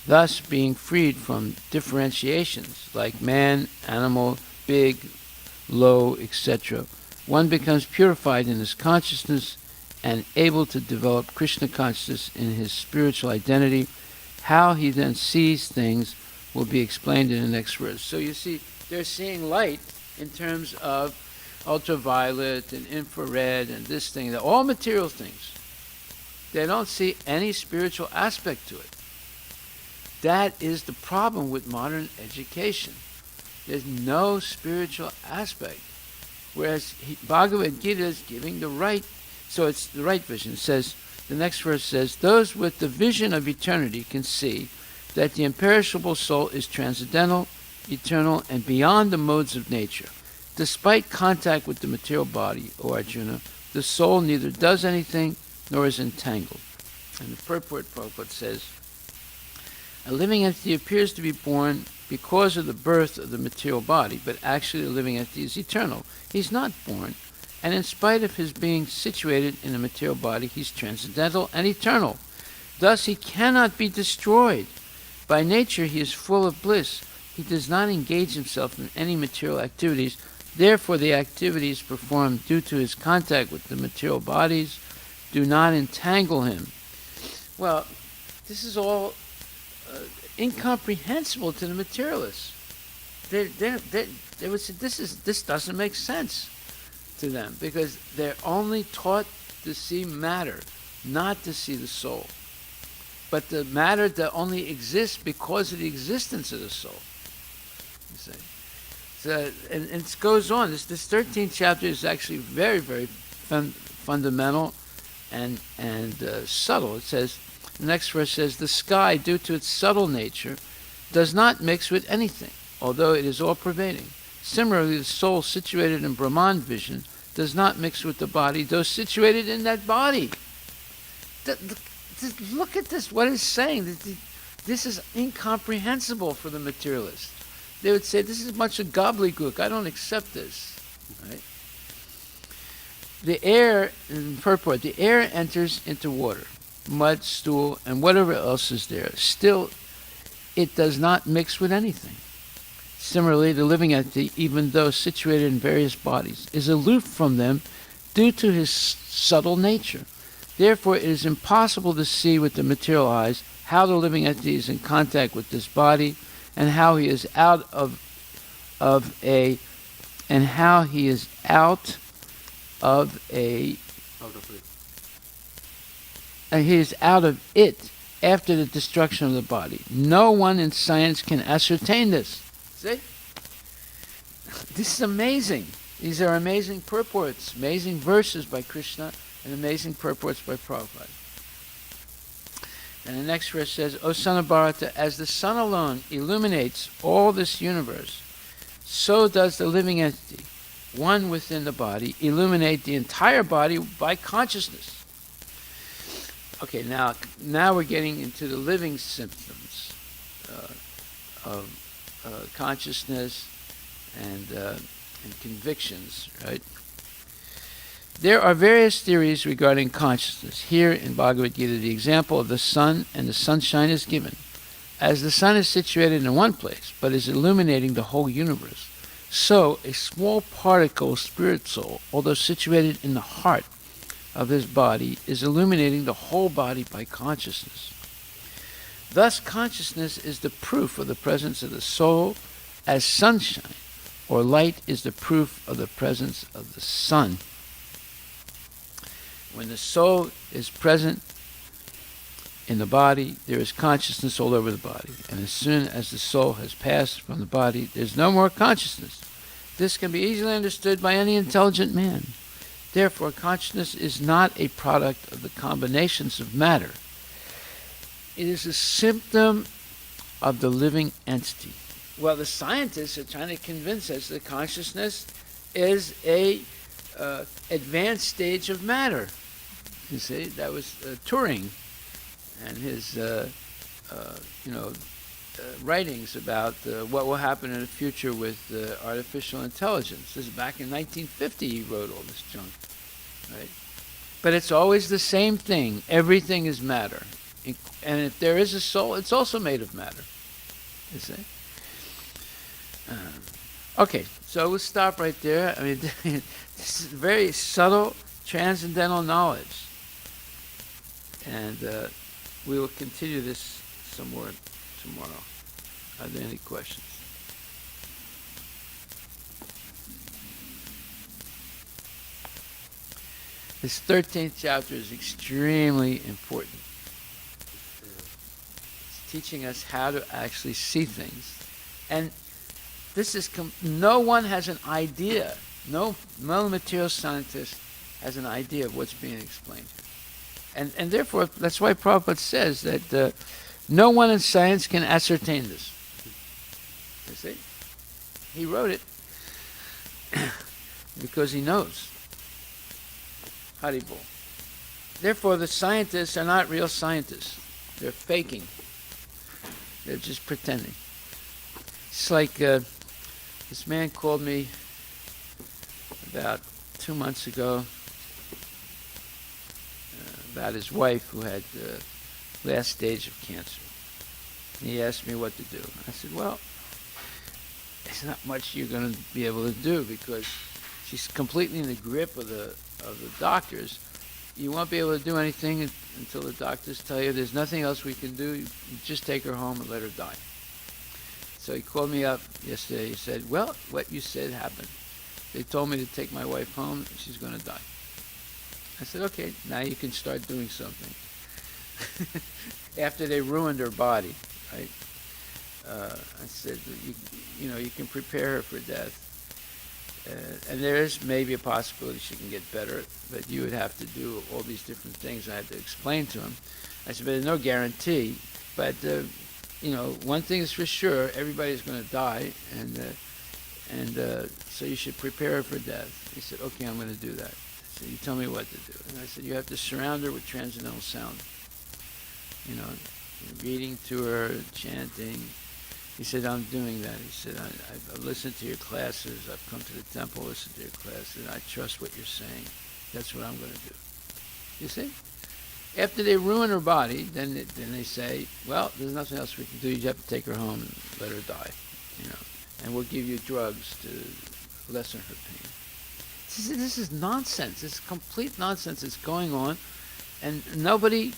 S4: thus being freed from differentiations like man, animal, big, low, etc. One becomes purified in his consciousness and able to develop Krishna consciousness in his spiritual identity. How he then sees things will be explained in the next verse. So you see, they're seeing light in terms of ultraviolet and infrared and this thing. They're all material things. They don't see any spiritual aspect to it. That is the problem with modern education. There's no spiritual aspect. Whereas Bhagavad Gita is giving the right, so it's the right vision. It says, the next verse says, those with the vision of eternity can see that the imperishable soul is transcendental, eternal, and beyond the modes of nature. Despite contact with the material body, O Arjuna, the soul neither does anything nor is entangled. And the purport says, a living entity appears to be born because of the birth of the material body, but actually the living entity is eternal. He's not born, and in spite of his being situated in a material body, he's transcendental and eternal. Thus he cannot be destroyed. By nature he is full of bliss. He does not engage himself in any material activities. Therefore the activities performed due to his contact with the material bodies do not entangle him. Well, this is all incomprehensible to the materialists. They would say this doesn't make sense to them because they're only taught to see matter, not to see the soul. But the matter that only exists because of the existence of the soul. You see. So, and it goes on. This 13th chapter is actually very, very fundamental and subtle. It says, the next verse says, the sky, due to its subtle nature, does not mix with anything, although it is all-pervading. Similarly, the soul situated in Brahman vision does not mix with the body, though situated in that body. Look at this, what it's saying. This is incomprehensible for the materialist. They would say, this is a bunch of gobbledygook. I don't accept this. Right? The air, in purport, the air enters into water, mud, stool, and whatever else is there. Still, it does not mix with anything. Similarly, the living entity, even though situated in various bodies, is aloof from them due to his subtle nature. Therefore, it is impossible to see with the material eyes how the living entity is in contact with this body, and how he is out of it after the destruction of the body. No one in science can ascertain this. See? This is amazing. These are amazing purports, amazing verses by Krishna, and amazing purports by Prabhupada. And the next verse says, O son of Bharata, as the sun alone illuminates all this universe, so does the living entity, one within the body, illuminate the entire body by consciousness. Okay, now we're getting into the living symptoms of consciousness and convictions, right? There are various theories regarding consciousness. Here in Bhagavad Gita, the example of the sun and the sunshine is given. As the sun is situated in one place, but is illuminating the whole universe, so a small particle, spirit soul, although situated in the heart of his body, is illuminating the whole body by consciousness. Thus, consciousness is the proof of the presence of the soul, as sunshine or light is the proof of the presence of the sun. When the soul is present in the body, there is consciousness all over the body. And as soon as the soul has passed from the body, there's no more consciousness. This can be easily understood by any intelligent man. Therefore, consciousness is not a product of the combinations of matter. It is a symptom of the living entity. Well, the scientists are trying to convince us that consciousness is a advanced stage of matter. You see, that was Turing and his writings about what will happen in the future with artificial intelligence. This is back in 1950 he wrote all this junk, right? But it's always the same thing. Everything is matter. And if there is a soul, it's also made of matter. You see? Okay, so we'll stop right there. I mean, this is very subtle, transcendental knowledge. And we will continue this some more tomorrow. Are there any questions? This 13th chapter is extremely important. It's teaching us how to actually see things. And this is, no one has an idea, no material scientist has an idea of what's being explained here. And therefore, that's why Prabhupada says that no one in science can ascertain this. You see? He wrote it because he knows. Haribol. Therefore, the scientists are not real scientists. They're faking. They're just pretending. It's like this man called me about 2 months ago about his wife who had last stage of cancer. And he asked me what to do. I said, well, there's not much you're going to be able to do because she's completely in the grip of the doctors. You won't be able to do anything until the doctors tell you there's nothing else we can do. You just take her home and let her die. So he called me up yesterday. He said, well, what you said happened. They told me to take my wife home. She's going to die. I said, okay, now you can start doing something. After they ruined her body, right? I said, you can prepare her for death. And there is maybe a possibility she can get better, but you would have to do all these different things I had to explain to him. I said, but there's no guarantee. But, one thing is for sure, everybody's going to die. And And so you should prepare her for death. He said, okay, I'm going to do that. So you tell me what to do. And I said, you have to surround her with transcendental sound. You know, reading to her, chanting. He said, I'm doing that. He said, I've listened to your classes. I've come to the temple, listened to your classes. I trust what you're saying. That's what I'm going to do. You see? After they ruin her body, then they say, well, there's nothing else we can do. You have to take her home and let her die. You know, and we'll give you drugs to lessen her pain. This is nonsense. It's complete nonsense that's going on, and nobody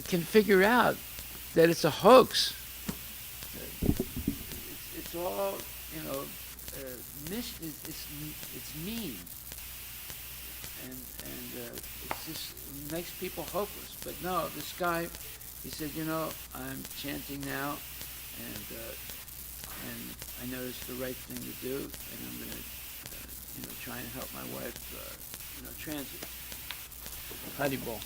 S4: can figure out that it's a hoax. It's all, you know, it's mean, and it just makes people hopeless. But no, this guy, he said, you know, I'm chanting now, and I know it's the right thing to do, and I'm going to, try and help my wife, transit. Haribol.